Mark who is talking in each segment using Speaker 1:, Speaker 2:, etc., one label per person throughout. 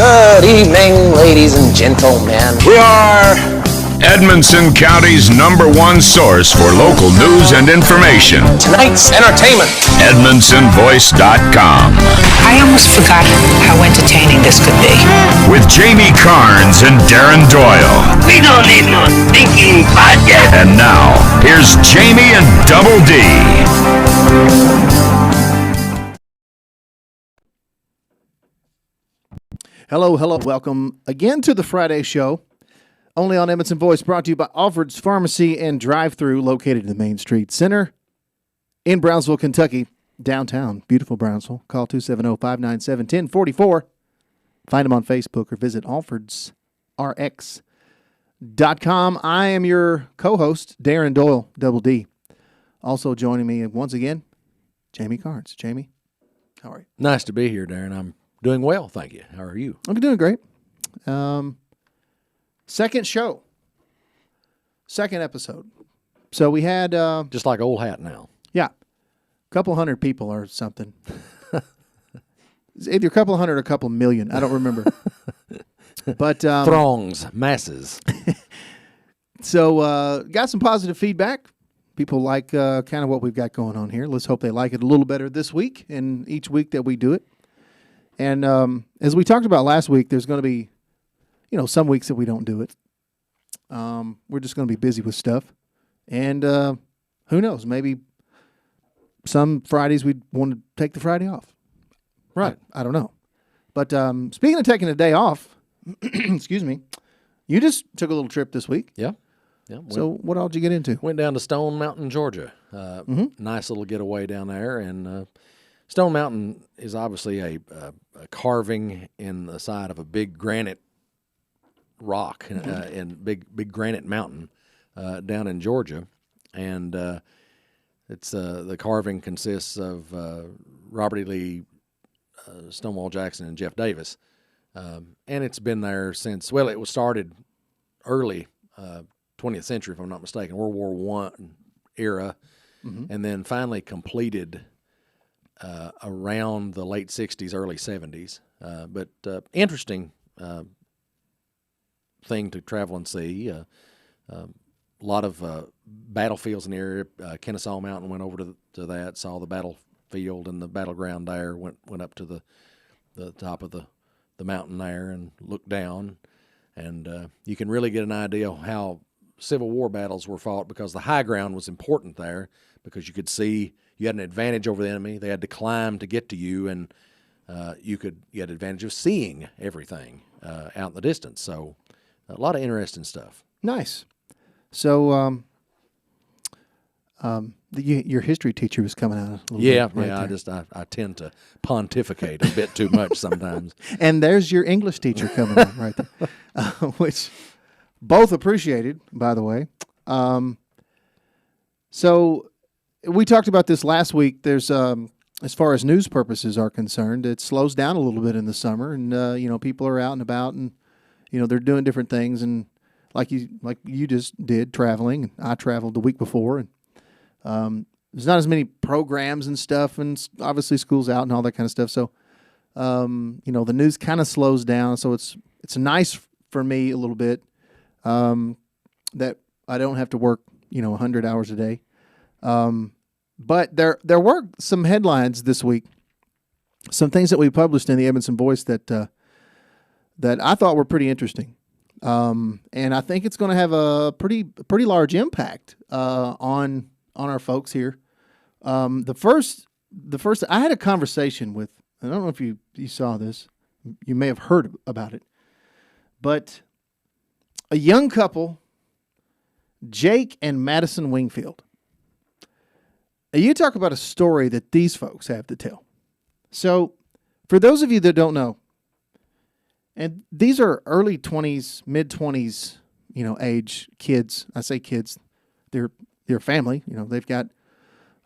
Speaker 1: Good evening, ladies and gentlemen.
Speaker 2: We are Edmonson County's #1 source for local news and information.
Speaker 1: Tonight's entertainment.
Speaker 2: EdmonsonVoice.com.
Speaker 3: I almost forgot how entertaining this could be.
Speaker 2: With Jamie Carnes and Darren Doyle.
Speaker 4: We don't need no thinking podcast.
Speaker 2: And now, here's Jamie and Double D.
Speaker 5: Hello, welcome again to the Friday show, only on Edmonson Voice, brought to you by Alfred's Pharmacy and Drive-Thru, located in the Main Street Center in Brownsville, Kentucky, downtown, beautiful Brownsville. Call 270-597-1044. Find them on Facebook or visit alfredsrx.com. I am your co-host, Darren Doyle, Double D. Also joining me once again, Jamie Carnes. Jamie, how are you?
Speaker 6: Nice to be here, Darren. I'm doing well, thank you. How are you?
Speaker 5: I'm doing great. Second show. Second episode. So we had...
Speaker 6: Just like old hat now.
Speaker 5: Yeah. A couple hundred people or something. It's either a couple hundred or a couple million. I don't remember. But
Speaker 6: Throngs, masses.
Speaker 5: So got some positive feedback. People like kind of what we've got going on here. Let's hope they like it a little better this week and each week that we do it. And as we talked about last week, there's going to be, some weeks that we don't do it. We're just going to be busy with stuff. And who knows, maybe some Fridays we'd want to take the Friday off.
Speaker 6: Right.
Speaker 5: I don't know. But speaking of taking a day off, excuse me, you just took a little trip this week.
Speaker 6: Yeah.
Speaker 5: So what all did you get into?
Speaker 6: Went down to Stone Mountain, Georgia. Nice little getaway down there. And Stone Mountain is obviously a carving in the side of a big granite rock and big granite mountain down in Georgia, and it's the carving consists of Robert E. Lee, Stonewall Jackson, and Jeff Davis, and it's been there since it was started early 20th century, if I'm not mistaken, World War I era, and then finally completed around the late 60s, early 70s. But interesting thing to travel and see. A lot of battlefields in the area. Kennesaw Mountain, went over to that, saw the battlefield and the battleground there, went up to the top of the mountain there and looked down. And you can really get an idea of how Civil War battles were fought, because the high ground was important there, because you could see you had an advantage over the enemy. They had to climb to get to you, and you had advantage of seeing everything out in the distance. So a lot of interesting stuff.
Speaker 5: Nice. So your history teacher was coming out a little bit.
Speaker 6: Yeah. I tend to pontificate a bit too much sometimes.
Speaker 5: And there's your English teacher coming on right there, which both appreciated, by the way. So we talked about this last week. There's as far as news purposes are concerned, it slows down a little bit in the summer, and people are out and about, and they're doing different things, and like you just did, traveling. And I traveled the week before, and there's not as many programs and stuff, and obviously school's out and all that kind of stuff. So the news kind of slows down. So it's nice for me a little bit that I don't have to work 100 hours a day. But there were some headlines this week, some things that we published in the Edmonson Voice that I thought were pretty interesting, and I think it's going to have a pretty large impact on our folks here. The first I had a conversation with, I don't know if you saw this, you may have heard about it, but a young couple, Jake and Madison Wingfield. You talk about a story that these folks have to tell. So, for those of you that don't know, and these are early 20s, mid 20s, age kids. I say kids, they're family. They've got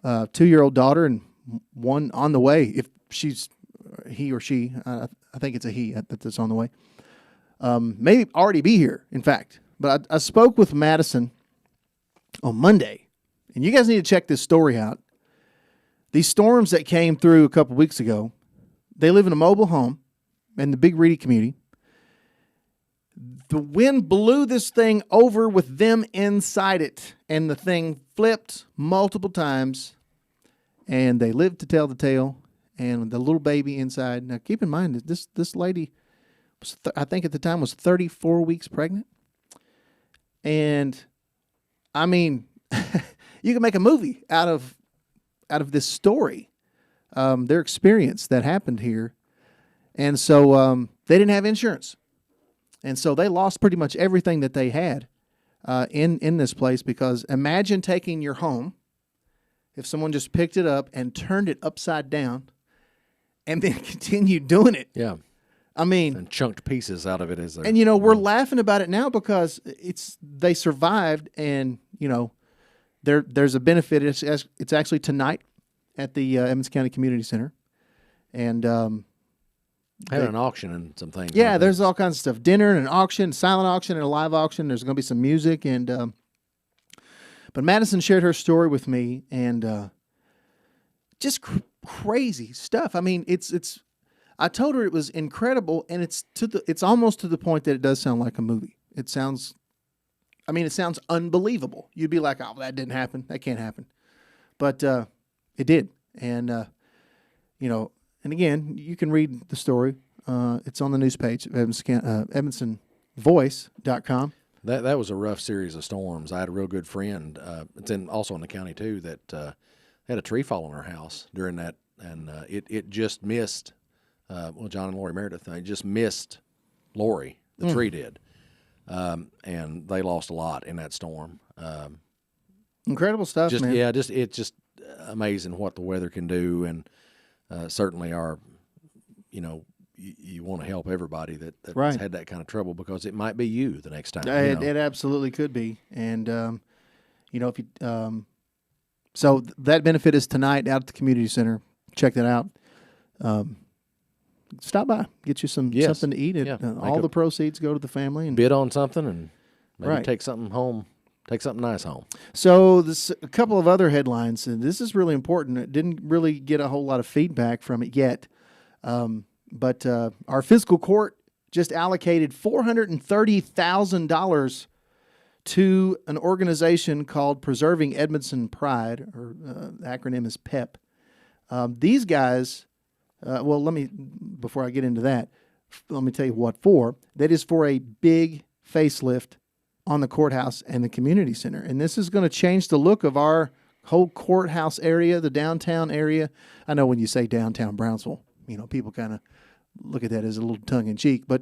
Speaker 5: a 2-year-old daughter and one on the way. If she's he or she, I think it's a he that's on the way. Maybe already be here, in fact. But I spoke with Madison on Monday. And you guys need to check this story out. These storms that came through a couple weeks ago, they live in a mobile home in the Big Reedy community. The wind blew this thing over with them inside it, and the thing flipped multiple times, and they lived to tell the tale. And the little baby inside. Now, keep in mind that this lady, was I think at the time, was 34 weeks pregnant. And, I mean, you can make a movie out of this story, their experience that happened here. And so they didn't have insurance. And so they lost pretty much everything that they had in this place, because imagine taking your home, if someone just picked it up and turned it upside down and then continued doing it.
Speaker 6: Yeah.
Speaker 5: I mean,
Speaker 6: And chunked pieces out of it as
Speaker 5: and we're laughing about it now because they survived, and there's a benefit. It's actually tonight at the Emmons County Community Center, and
Speaker 6: had an auction and some things.
Speaker 5: yeah, there's all kinds of stuff: dinner and an auction, silent auction, and a live auction. There's going to be some music, and but Madison shared her story with me, and just crazy stuff. I mean, it's. I told her it was incredible, and it's almost to the point that it does sound like a movie. It sounds unbelievable. You'd be like, oh, that didn't happen. That can't happen. But it did. And, and again, you can read the story. It's on the news page, evanstonvoice.com.
Speaker 6: That was a rough series of storms. I had a real good friend. It's also in the county, too, that had a tree fall on her house during that, and it just missed. John and Lori Meredith, they just missed Lori. The tree did. And they lost a lot in that storm.
Speaker 5: Incredible stuff, man.
Speaker 6: Yeah, it's just amazing what the weather can do, and certainly you want to help everybody that's
Speaker 5: right.
Speaker 6: had that kind of trouble, because it might be you the next time.
Speaker 5: It absolutely could be, and if you so that benefit is tonight out at the community center. Check that out. Stop by, get you something to eat. All the proceeds go to the family. And
Speaker 6: bid on something and maybe
Speaker 5: right.
Speaker 6: take something home. Take something nice home.
Speaker 5: So a couple of other headlines, and this is really important. It didn't really get a whole lot of feedback from it yet, but our fiscal court just allocated $430,000 to an organization called Preserving Edmondson Pride, or the acronym is PEP. These guys... before I get into that, let me tell you what for. That is for a big facelift on the courthouse and the community center. And this is going to change the look of our whole courthouse area, the downtown area. I know when you say downtown Brownsville, people kind of look at that as a little tongue-in-cheek, but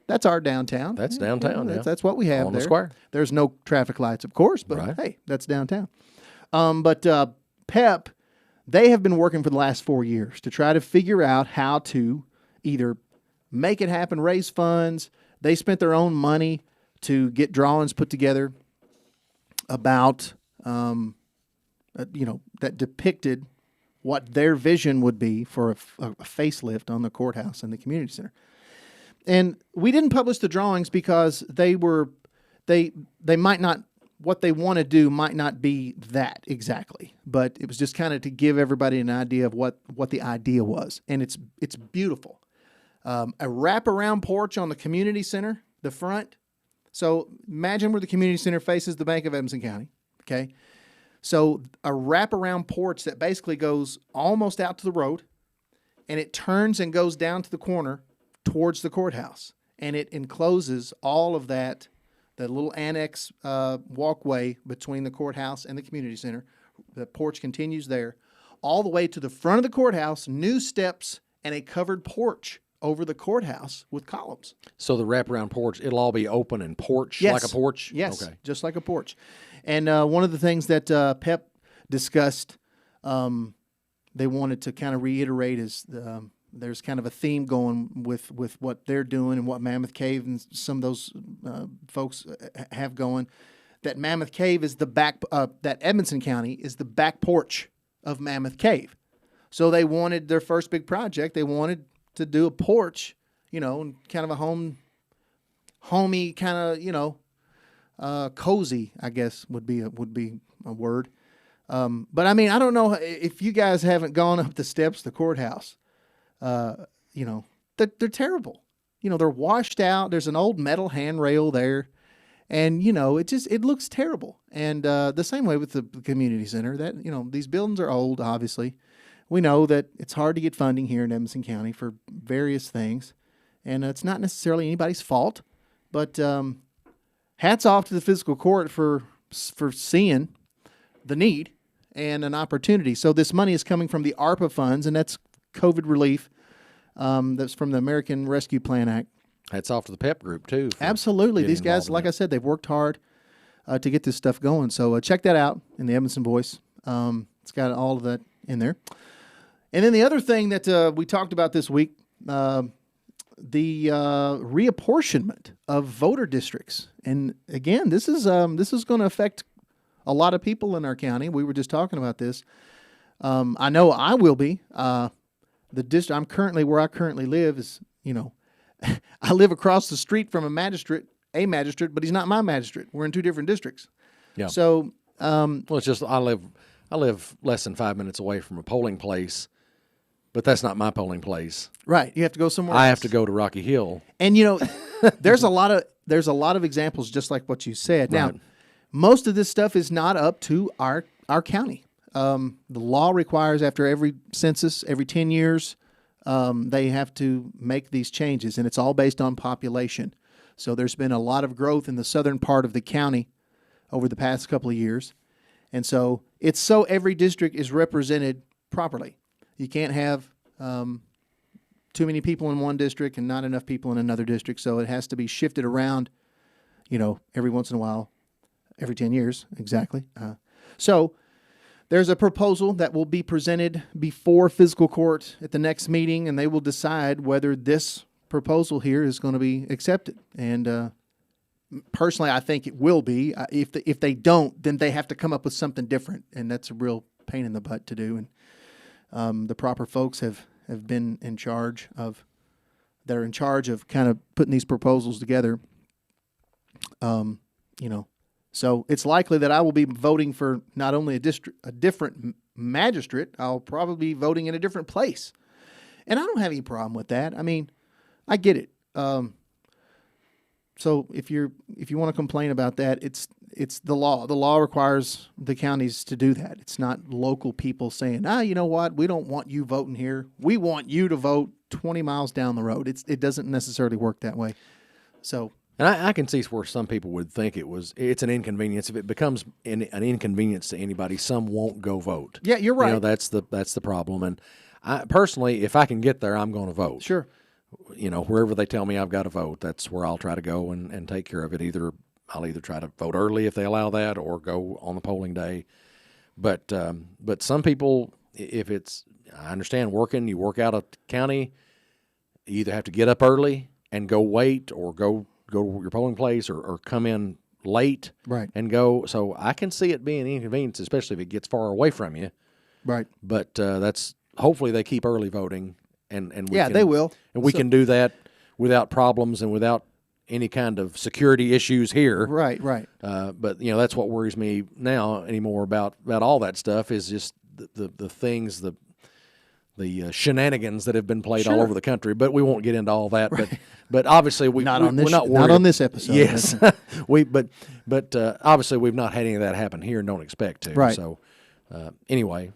Speaker 5: that's our downtown.
Speaker 6: That's downtown,
Speaker 5: That's what we have
Speaker 6: on
Speaker 5: there.
Speaker 6: The square.
Speaker 5: There's no traffic lights, of course, but
Speaker 6: right.
Speaker 5: Hey, that's downtown. But PEP... they have been working for the last 4 years to try to figure out how to either make it happen, raise funds. They spent their own money to get drawings put together about, that depicted what their vision would be for a facelift on the courthouse and the community center. And we didn't publish the drawings because they might not. What they want to do might not be that exactly, but it was just kind of to give everybody an idea of what the idea was. And it's beautiful. A wraparound porch on the community center, the front. So imagine where the community center faces the Bank of Evanston County. Okay. So a wraparound porch that basically goes almost out to the road, and it turns and goes down to the corner towards the courthouse. And it encloses all of that. The little annex walkway between the courthouse and the community center. The porch continues there. All the way to the front of the courthouse, new steps, and a covered porch over the courthouse with columns.
Speaker 6: So the wraparound porch, it'll all be open and porch,
Speaker 5: yes.
Speaker 6: like a porch?
Speaker 5: Yes,
Speaker 6: okay.
Speaker 5: Just like a porch. And one of the things that PEP discussed, they wanted to kind of reiterate is there's kind of a theme going with what they're doing and what Mammoth Cave and some of those folks have going. That Mammoth Cave is that Edmondson County is the back porch of Mammoth Cave. So they wanted their first big project. They wanted to do a porch, kind of a homey kind of, cozy, I guess would be a word. But I mean, I don't know if you guys haven't gone up the steps of the courthouse. They're terrible. they're washed out. There's an old metal handrail there. And, it looks terrible. And the same way with the community center that, these buildings are old, obviously. We know that it's hard to get funding here in Edmonson County for various things. And it's not necessarily anybody's fault. But hats off to the fiscal court for seeing the need and an opportunity. So this money is coming from the ARPA funds, and that's COVID relief. That's from the American Rescue Plan Act.
Speaker 6: Hats off to the PEP group, too.
Speaker 5: Absolutely. These guys, like I said, they've worked hard to get this stuff going. So check that out in the Edmondson Voice. It's got all of that in there. And then the other thing that we talked about this week, the reapportionment of voter districts. And again, this is going to affect a lot of people in our county. We were just talking about this. I know I will be. The district where I currently live is, I live across the street from a magistrate, but he's not my magistrate. We're in two different districts.
Speaker 6: Yeah.
Speaker 5: So,
Speaker 6: well, it's just I live less than 5 minutes away from a polling place, but that's not my polling place.
Speaker 5: Right. You have to go somewhere
Speaker 6: I
Speaker 5: else.
Speaker 6: have to go to Rocky Hill.
Speaker 5: And there's a lot of examples just like what you said.
Speaker 6: Right.
Speaker 5: Now, most of this stuff is not up to our county. The law requires after every census, every 10 years, they have to make these changes, and it's all based on population. So there's been a lot of growth in the southern part of the county over the past couple of years. And so it's so every district is represented properly. You can't have too many people in one district and not enough people in another district. So it has to be shifted around, every once in a while, every 10 years, exactly. So there's a proposal that will be presented before fiscal court at the next meeting, and they will decide whether this proposal here is going to be accepted. And personally, I think it will be. If they don't, then they have to come up with something different, and that's a real pain in the butt to do. And the proper folks have been in charge of kind of putting these proposals together. So it's likely that I will be voting for not only a different magistrate, I'll probably be voting in a different place. And I don't have any problem with that. I mean, I get it. So if you want to complain about that, it's the law. The law requires the counties to do that. It's not local people saying, you know what, we don't want you voting here. We want you to vote 20 miles down the road. It doesn't necessarily work that way. So.
Speaker 6: And I can see where some people would think it's an inconvenience. If it becomes an inconvenience to anybody, some won't go vote.
Speaker 5: Yeah, you're right.
Speaker 6: That's the problem. And I personally, if I can get there, I'm going to vote.
Speaker 5: Sure.
Speaker 6: Wherever they tell me I've got to vote, that's where I'll try to go and take care of it. I'll either try to vote early if they allow that, or go on the polling day. But some people, I understand you work out of county, you either have to get up early and go wait, or go to your polling place, or come in late,
Speaker 5: right,
Speaker 6: and go. So I can see it being an inconvenience, especially if it gets far away from you.
Speaker 5: Right.
Speaker 6: But that's hopefully they keep early voting, and
Speaker 5: they will,
Speaker 6: and we can do that without problems and without any kind of security issues here.
Speaker 5: Right.
Speaker 6: But that's what worries me now anymore about all that stuff is just the things, the shenanigans that have been played all over the country. But we won't get into all that. Right. But obviously we're not worried.
Speaker 5: Not on this episode.
Speaker 6: Yes, but obviously we've not had any of that happen here, and don't expect to.
Speaker 5: Right.
Speaker 6: So anyway,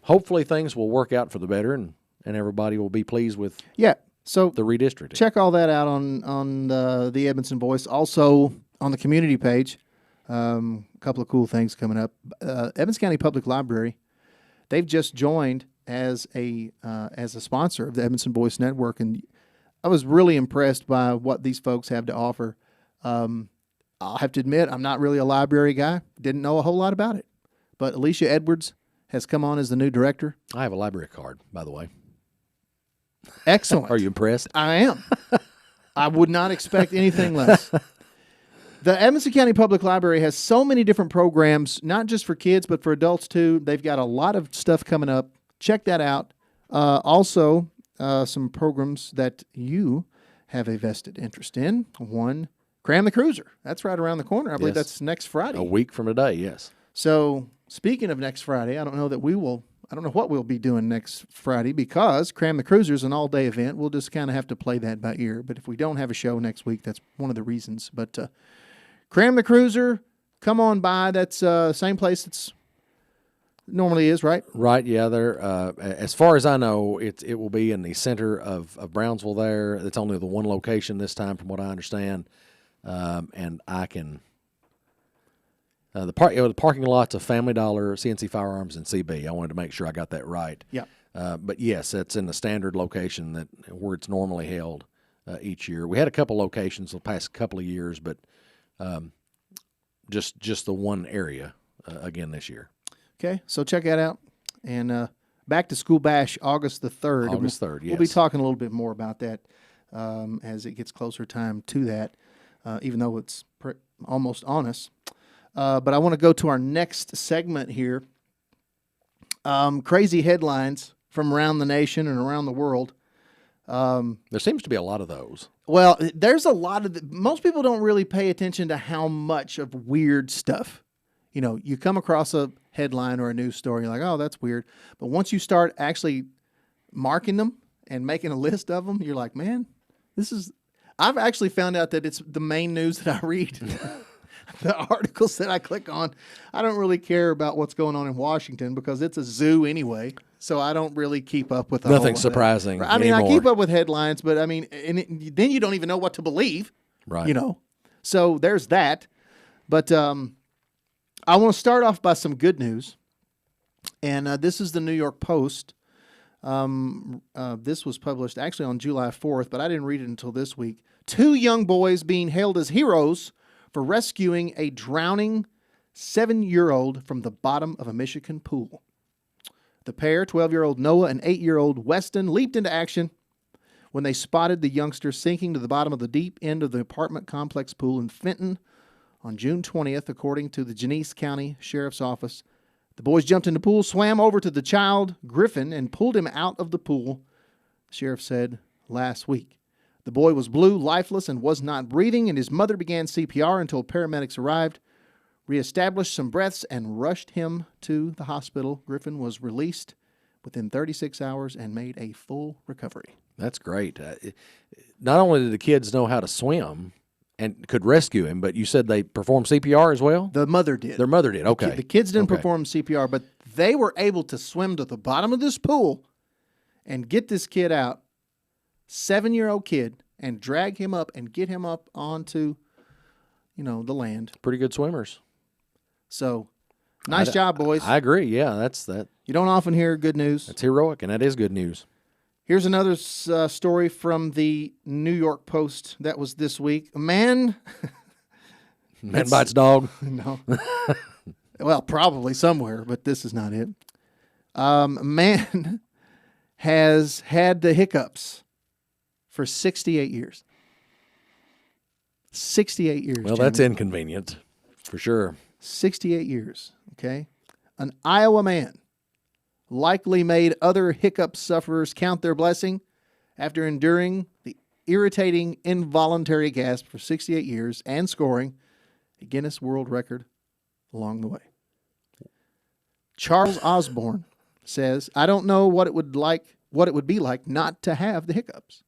Speaker 6: hopefully things will work out for the better, and everybody will be pleased with.
Speaker 5: Yeah. So
Speaker 6: the redistricting.
Speaker 5: Check all that out on the Edmondson Voice. Also on the community page, a couple of cool things coming up. Edmonds County Public Library, they've just joined as a sponsor of the Edmondson Voice Network, and I was really impressed by what these folks have to offer. I'll have to admit, I'm not really a library guy. Didn't know a whole lot about it, but Alicia Edwards has come on as the new director.
Speaker 6: I have a library card, by the way.
Speaker 5: Excellent.
Speaker 6: Are you impressed?
Speaker 5: I am. I would not expect anything less. The Edmonson County Public Library has so many different programs, not just for kids, but for adults too. They've got a lot of stuff coming up. Check that out. Also, some programs that you have a vested interest in. One, Cram the Cruiser. That's right around the corner. I believe that's next Friday.
Speaker 6: A week from today, yes.
Speaker 5: So, speaking of next Friday, I don't know that we will I don't know what we'll be doing next Friday because Cram the Cruiser is an all-day event. We'll just kind of have to play that by ear. But if we don't have a show next week, that's one of the reasons. But Cram the Cruiser, come on by. That's same place it's normally is, right?
Speaker 6: Right, yeah. They're as far as I know, it will be in the center of Brownsville. There, it's only the one location this time, from what I understand. And I can the parking lots of Family Dollar, CNC Firearms, and CB. I wanted to make sure I got that right.
Speaker 5: Yeah.
Speaker 6: But yes, it's in the standard location where it's normally held each year. We had a couple locations the past couple of years, but just the one area again this year.
Speaker 5: Okay, so check that out. And Back to School Bash, August the 3rd.
Speaker 6: August 3rd, yes.
Speaker 5: We'll be talking a little bit more about that as it gets closer time to that, even though it's almost on us. But I want to go to our next segment here. Crazy headlines from around the nation and around the world.
Speaker 6: There seems to be a lot of those.
Speaker 5: Well, there's a lot of most people don't really pay attention to how much of weird stuff. You know, you come across a headline or a news story, you're like, oh, that's weird. But once you start actually marking them and making a list of them, you're like, man, I've actually found out that it's the main news that I read. The articles that I click on, I don't really care about what's going on in Washington because it's a zoo anyway. So I don't really keep up with
Speaker 6: nothing surprising.
Speaker 5: I mean,
Speaker 6: anymore.
Speaker 5: I keep up with headlines, but I mean, then you don't even know what to believe,
Speaker 6: right?
Speaker 5: You know, so there's that. But I want to start off by some good news, and this is the New York Post. This was published actually on July 4th, but I didn't read it until this week. 2 young boys being hailed as heroes for rescuing a drowning 7-year-old from the bottom of a Michigan pool. The pair, 12-year-old Noah and 8-year-old Weston, leaped into action when they spotted the youngster sinking to the bottom of the deep end of the apartment complex pool in Fenton on June 20th, according to the Genesee County Sheriff's Office. The boys jumped in the pool, swam over to the child, Griffin, and pulled him out of the pool, the sheriff said last week. The boy was blue, lifeless, and was not breathing, and his mother began CPR until paramedics arrived, reestablished some breaths, and rushed him to the hospital. Griffin was released within 36 hours and made a full recovery.
Speaker 6: That's great. Not only did the kids know how to swim and could rescue him, but you said they performed CPR as well?
Speaker 5: The mother did.
Speaker 6: Their mother did, okay.
Speaker 5: The kids didn't perform CPR, but they were able to swim to the bottom of this pool and get this kid out, 7-year-old kid, and drag him up and get him up onto, the land.
Speaker 6: Pretty good swimmers.
Speaker 5: So, nice job, boys.
Speaker 6: I agree. Yeah, that's that.
Speaker 5: You don't often hear good news.
Speaker 6: That's heroic, and that is good news.
Speaker 5: Here's another story from the New York Post that was this week. A man
Speaker 6: bites dog.
Speaker 5: No. Well, probably somewhere, but this is not it. A man has had the hiccups for 68 years. 68 years.
Speaker 6: Well, that's inconvenient, for sure.
Speaker 5: 68 years, okay? An Iowa man likely made other hiccup sufferers count their blessing after enduring the irritating involuntary gasp for 68 years and scoring a Guinness World Record along the way. Charles Osborne says, "I don't know what it would be like not to have the hiccups.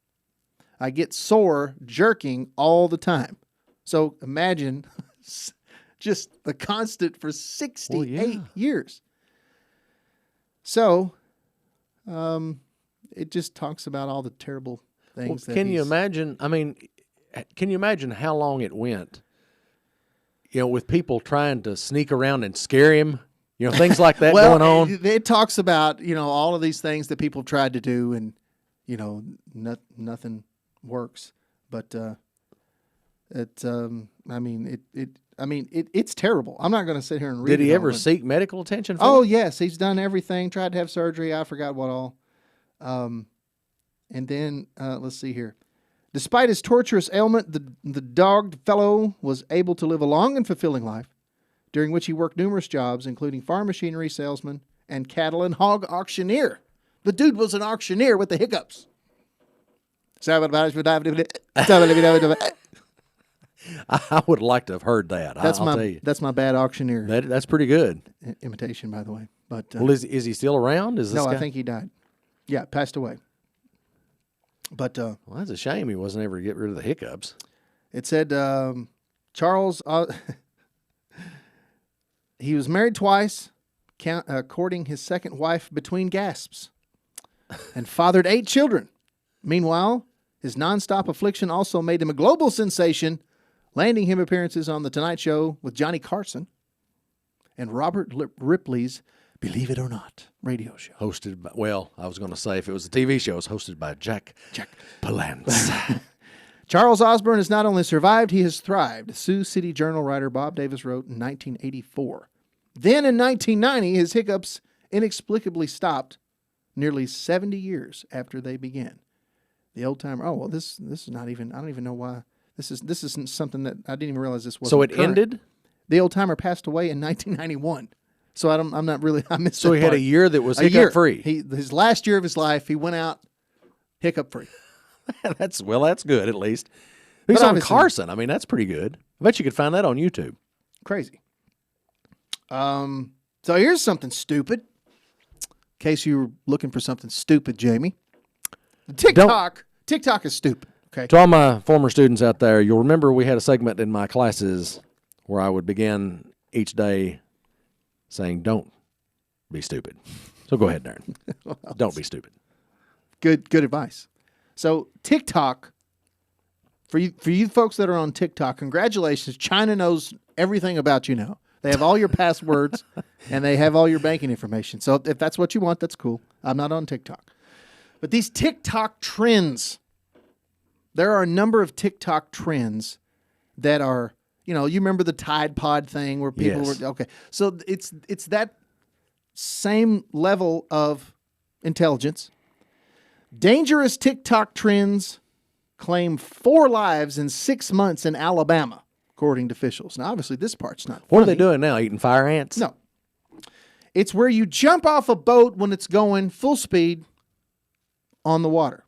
Speaker 5: I get sore jerking all the time." So imagine just the constant for 68 years. So it just talks about all the terrible things.
Speaker 6: Can you imagine? I mean, can you imagine how long it went? With people trying to sneak around and scare him. Things like that going on.
Speaker 5: It talks about all of these things that people tried to do, and nothing works. But it's terrible. I'm not going to sit here and read.
Speaker 6: Did he ever seek medical attention for it?
Speaker 5: Oh, yes. He's done everything. Tried to have surgery. I forgot what all. And then, let's see here. Despite his torturous ailment, the dogged fellow was able to live a long and fulfilling life, during which he worked numerous jobs, including farm machinery salesman and cattle and hog auctioneer. The dude was an auctioneer with the hiccups.
Speaker 6: I would like to have heard that. I'll tell you.
Speaker 5: That's my bad auctioneer.
Speaker 6: That's pretty good.
Speaker 5: Imitation, by the way. But
Speaker 6: Well, is he still around? Is this
Speaker 5: no,
Speaker 6: guy?
Speaker 5: I think he died. Yeah, passed away. But
Speaker 6: Well, that's a shame he wasn't able to get rid of the hiccups.
Speaker 5: it said Charles, he was married twice, courting his second wife between gasps, and fathered 8 children. Meanwhile, his nonstop affliction also made him a global sensation, landing him appearances on The Tonight Show with Johnny Carson and Robert Ripley's Believe It or Not radio show.
Speaker 6: Hosted by, well, I was going to say if it was a TV show, it's hosted by Jack Palance.
Speaker 5: Charles Osborne has not only survived, he has thrived. Sioux City Journal writer Bob Davis wrote in 1984. Then in 1990, his hiccups inexplicably stopped nearly 70 years after they began. The old timer, oh, well, this is not even, I don't even know why. This isn't something that, I didn't even realize this was.
Speaker 6: So it ended?
Speaker 5: The old timer passed away in 1991. So I'm not really, I missed
Speaker 6: So
Speaker 5: that
Speaker 6: he had
Speaker 5: part.
Speaker 6: a year that was
Speaker 5: A year.
Speaker 6: hiccup free.
Speaker 5: His last year of his life, he went out hiccup free.
Speaker 6: That's good at least. He's
Speaker 5: But
Speaker 6: on
Speaker 5: obviously-
Speaker 6: Carson. I mean, that's pretty good. I bet you could find that on YouTube.
Speaker 5: Crazy. So here's something stupid. In case you were looking for something stupid, Jamie. TikTok is stupid. Okay.
Speaker 6: To all my former students out there, you'll remember we had a segment in my classes where I would begin each day saying, "Don't be stupid." So go ahead, Darren. Don't be stupid.
Speaker 5: Good advice. So TikTok, for you folks that are on TikTok, congratulations. China knows everything about you now. They have all your passwords and they have all your banking information. So if that's what you want, that's cool. I'm not on TikTok. But these TikTok trends, there are a number of TikTok trends that are, you remember the Tide Pod thing where people
Speaker 6: Yes.
Speaker 5: were, okay. So it's that same level of intelligence. Dangerous TikTok trends claim 4 lives in 6 months in Alabama, according to officials. Now, obviously, this part's not
Speaker 6: What are they
Speaker 5: funny.
Speaker 6: doing now? Eating fire ants?
Speaker 5: No. It's where you jump off a boat when it's going full speed on the water.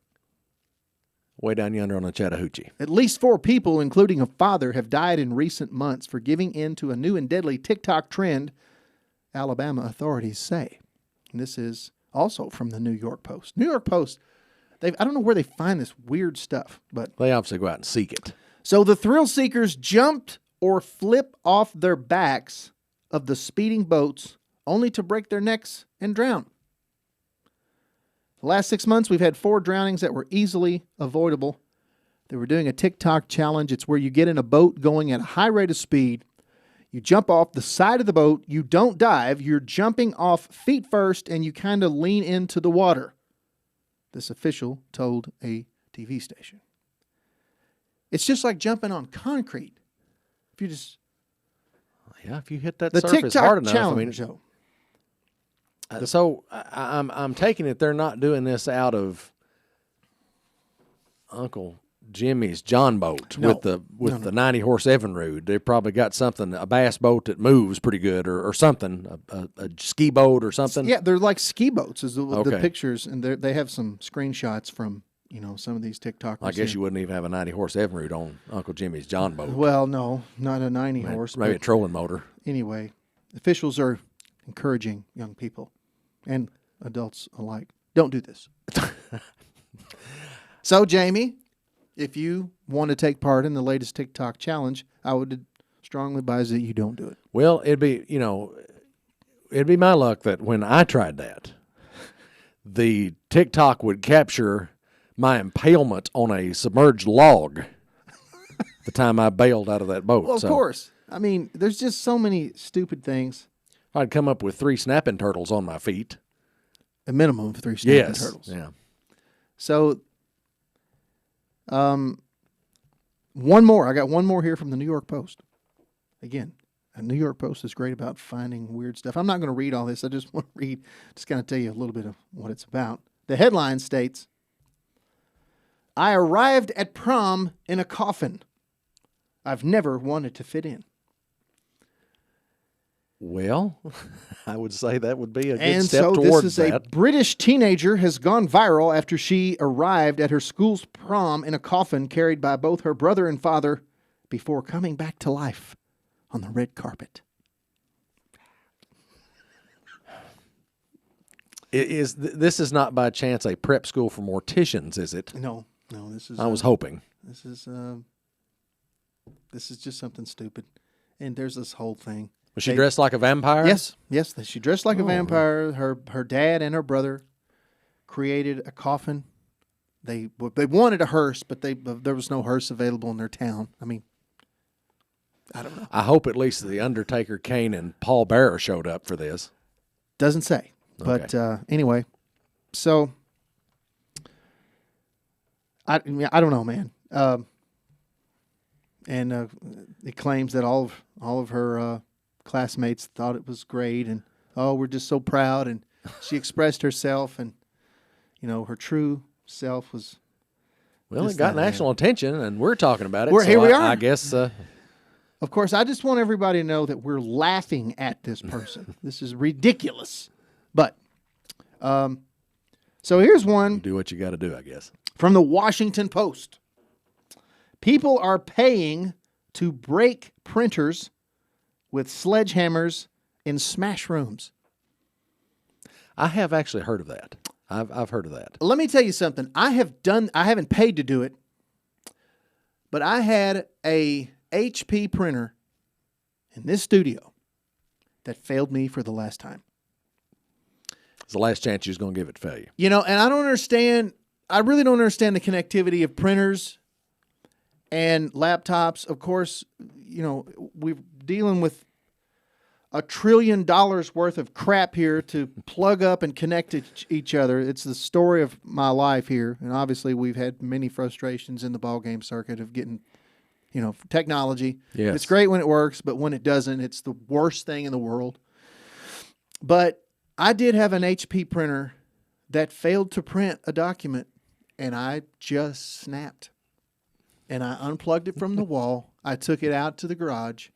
Speaker 6: Way down yonder on the Chattahoochee.
Speaker 5: At least 4 people, including a father, have died in recent months for giving in to a new and deadly TikTok trend, Alabama authorities say. And this is also from the New York Post. New York Post, I don't know where they find this weird stuff, but
Speaker 6: They obviously go out and seek it.
Speaker 5: so the thrill seekers jumped or flip off their backs of the speeding boats only to break their necks and drown. The last 6 months, we've had 4 drownings that were easily avoidable. They were doing a TikTok challenge. It's where you get in a boat going at a high rate of speed. You jump off the side of the boat. You don't dive. You're jumping off feet first, and you kind of lean into the water. This official told a TV station. It's just like jumping on concrete. If you just
Speaker 6: Yeah, if you hit that
Speaker 5: the
Speaker 6: surface
Speaker 5: TikTok
Speaker 6: hard enough.
Speaker 5: challenge, though.
Speaker 6: So I'm taking it they're not doing this out of Uncle Jimmy's John boat
Speaker 5: No.
Speaker 6: with the 90 horse Evinrude. They probably got something, a bass boat that moves pretty good or something, a ski boat or something.
Speaker 5: Yeah, they're like ski boats. Is the
Speaker 6: Okay.
Speaker 5: pictures, and they have some screenshots from some of these TikTokers.
Speaker 6: I guess
Speaker 5: here.
Speaker 6: you wouldn't even have a 90 horse Evinrude on Uncle Jimmy's John boat.
Speaker 5: Well, no, not a 90 horse.
Speaker 6: Maybe a
Speaker 5: but
Speaker 6: trolling motor.
Speaker 5: anyway, officials are encouraging young people and adults alike. Don't do this. So, Jamie, if you want to take part in the latest TikTok challenge, I would strongly advise that you don't do it.
Speaker 6: Well, it'd be my luck that when I tried that, the TikTok would capture my impalement on a submerged log the time I bailed out of that boat.
Speaker 5: Well, of course. I mean, there's just so many stupid things.
Speaker 6: I'd come up with 3 snapping turtles on my feet.
Speaker 5: A minimum of 3 snapping
Speaker 6: Yes.
Speaker 5: turtles.
Speaker 6: Yeah.
Speaker 5: So, one more. I got one more here from the New York Post. Again, the New York Post is great about finding weird stuff. I'm not going to read all this. I just want to just kind of tell you a little bit of what it's about. The headline states, I arrived at prom in a coffin. I've never wanted to fit in.
Speaker 6: Well, I would say that would be a good
Speaker 5: And
Speaker 6: step
Speaker 5: so
Speaker 6: towards
Speaker 5: this is
Speaker 6: that.
Speaker 5: a British teenager has gone viral after she arrived at her school's prom in a coffin carried by both her brother and father before coming back to life on the red carpet.
Speaker 6: This is not by chance a prep school for morticians, is it?
Speaker 5: No, this is.
Speaker 6: I was hoping.
Speaker 5: This is just something stupid, and there's this whole thing.
Speaker 6: Was she dressed like a vampire?
Speaker 5: Yes. She dressed like a vampire. Her dad and her brother created a coffin. They wanted a hearse, but there was no hearse available in their town. I mean, I don't know.
Speaker 6: I hope at least the Undertaker, Kane, and Paul Bearer showed up for this.
Speaker 5: Doesn't say. But anyway, so I don't know, man. And it claims that all of her classmates thought it was great, and we're just so proud. And she expressed herself, and her true self was.
Speaker 6: Well, it got national attention, and we're talking about it.
Speaker 5: Here we are.
Speaker 6: I guess.
Speaker 5: Of course, I just want everybody to know that we're laughing at this person. This is ridiculous. But, so here's one.
Speaker 6: Do what you got to do, I guess.
Speaker 5: From the Washington Post. People are paying to break printers with sledgehammers in smash rooms.
Speaker 6: I have actually heard of that. I've heard of that.
Speaker 5: Let me tell you something. I haven't paid to do it, but I had a HP printer in this studio that failed me for the last time.
Speaker 6: It's the last chance you was going to give it to failure.
Speaker 5: And I really don't understand the connectivity of printers and laptops. Of course, we're dealing with $1 trillion worth of crap here to plug up and connect to each other. It's the story of my life here. And obviously we've had many frustrations in the ballgame circuit of getting, technology.
Speaker 6: Yes.
Speaker 5: It's great when it works, but when it doesn't, it's the worst thing in the world. But I did have an HP printer that failed to print a document, and I just snapped. And I unplugged it from the wall. I took it out to the garage.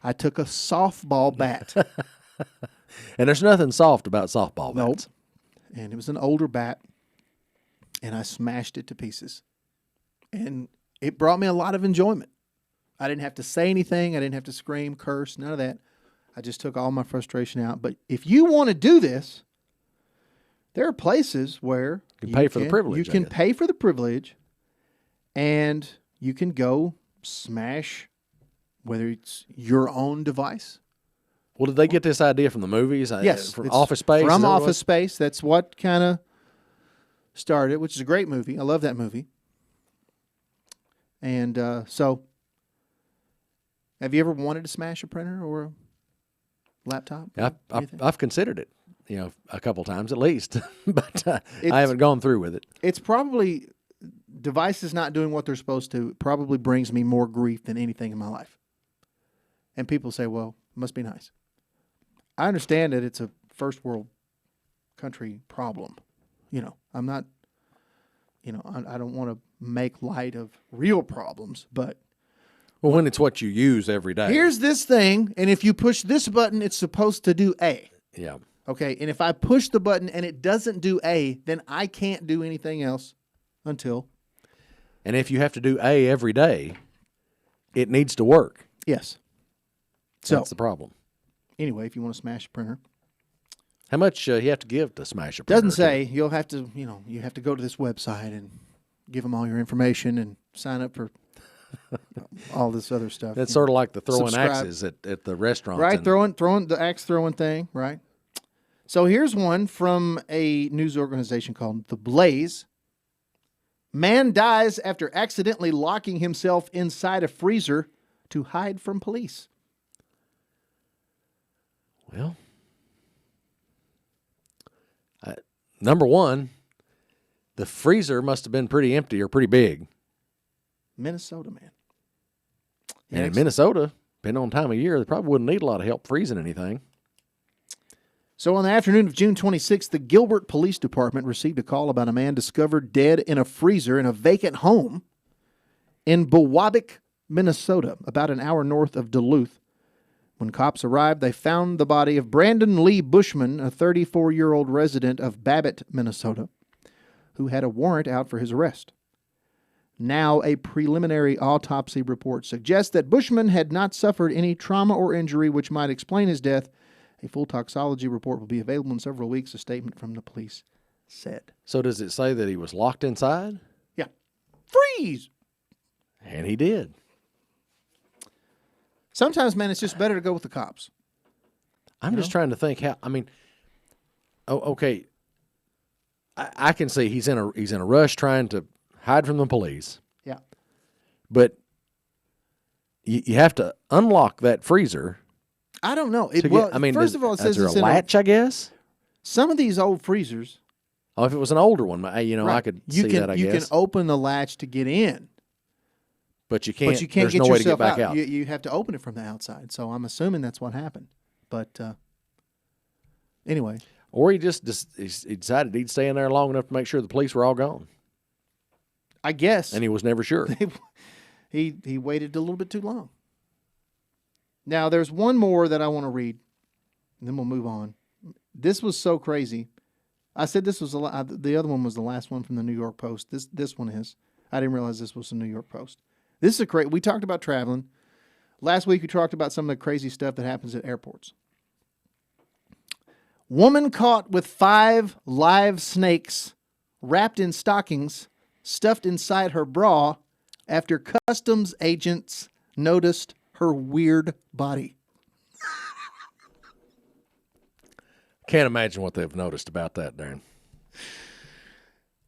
Speaker 5: I took a softball bat.
Speaker 6: And there's nothing soft about softball bats.
Speaker 5: Nope. And it was an older bat, and I smashed it to pieces. And it brought me a lot of enjoyment. I didn't have to say anything. I didn't have to scream, curse, none of that. I just took all my frustration out. But if you want to do this, there are places where
Speaker 6: you can pay for the privilege.
Speaker 5: You can pay for the privilege, and you can go smash, whether it's your own device.
Speaker 6: Well, did they get this idea from the movies?
Speaker 5: Yes.
Speaker 6: From Office Space?
Speaker 5: From Office Space. That's what kind of started, which is a great movie. I love that movie. And so, have you ever wanted to smash a printer or a laptop?
Speaker 6: I've considered it, a couple times at least, but I haven't gone through with it.
Speaker 5: It's probably, devices not doing what they're supposed to probably brings me more grief than anything in my life. And people say, well, it must be nice. I understand that it's a first world country problem. I'm not, I don't want to make light of real problems, but.
Speaker 6: Well, when it's what you use every day.
Speaker 5: Here's this thing, and if you push this button, it's supposed to do A.
Speaker 6: Yeah.
Speaker 5: Okay, and if I push the button and it doesn't do A, then I can't do anything else until.
Speaker 6: And if you have to do A every day, it needs to work.
Speaker 5: Yes. So
Speaker 6: that's the problem.
Speaker 5: Anyway, if you want to smash a printer.
Speaker 6: How much you have to give to smash a printer?
Speaker 5: Doesn't say. You'll have to, you have to go to this website and give them all your information and sign up for all this other stuff.
Speaker 6: That's sort of like the throwing
Speaker 5: Subscribe.
Speaker 6: Axes at the restaurants.
Speaker 5: Right, throwing the axe throwing thing, right? So here's one from a news organization called The Blaze. Man dies after accidentally locking himself inside a freezer to hide from police.
Speaker 6: Well, number one, the freezer must have been pretty empty or pretty big.
Speaker 5: Minnesota, man.
Speaker 6: And in Minnesota, depending on time of year, they probably wouldn't need a lot of help freezing anything.
Speaker 5: So on the afternoon of June 26th, the Gilbert Police Department received a call about a man discovered dead in a freezer in a vacant home in Biwabic, Minnesota, about an hour north of Duluth. When cops arrived, they found the body of Brandon Lee Bushman, a 34-year-old resident of Babbitt, Minnesota, who had a warrant out for his arrest. Now, a preliminary autopsy report suggests that Bushman had not suffered any trauma or injury which might explain his death. A full toxology report will be available in several weeks, a statement from the police said.
Speaker 6: So does it say that he was locked inside?
Speaker 5: Yeah. Freeze!
Speaker 6: And he did.
Speaker 5: Sometimes, man, it's just better to go with the cops.
Speaker 6: I'm just trying to think how. I mean, okay. I can see he's in a rush trying to hide from the police.
Speaker 5: Yeah.
Speaker 6: But you have to unlock that freezer.
Speaker 5: I don't know. First of all, it says
Speaker 6: is there
Speaker 5: it's
Speaker 6: a
Speaker 5: in
Speaker 6: latch, I guess?
Speaker 5: some of these old freezers.
Speaker 6: Oh, if it was an older one, I
Speaker 5: right,
Speaker 6: could see that, I
Speaker 5: you
Speaker 6: guess.
Speaker 5: can open the latch to get in.
Speaker 6: But you can't.
Speaker 5: But you can't
Speaker 6: there's
Speaker 5: get
Speaker 6: no way to
Speaker 5: yourself
Speaker 6: get back out.
Speaker 5: You have to open it from the outside. So I'm assuming that's what happened. But anyway.
Speaker 6: Or he he decided he'd stay in there long enough to make sure the police were all gone.
Speaker 5: I guess.
Speaker 6: And he was never sure.
Speaker 5: he waited a little bit too long. Now, there's one more that I want to read, and then we'll move on. This was so crazy. I said this was the other one was the last one from the New York Post. This one is. I didn't realize this was the New York Post. This is we talked about traveling. Last week we talked about some of the crazy stuff that happens at airports. Woman caught with 5 live snakes wrapped in stockings stuffed inside her bra after customs agents noticed her weird body.
Speaker 6: Can't imagine what they've noticed about that, Darren.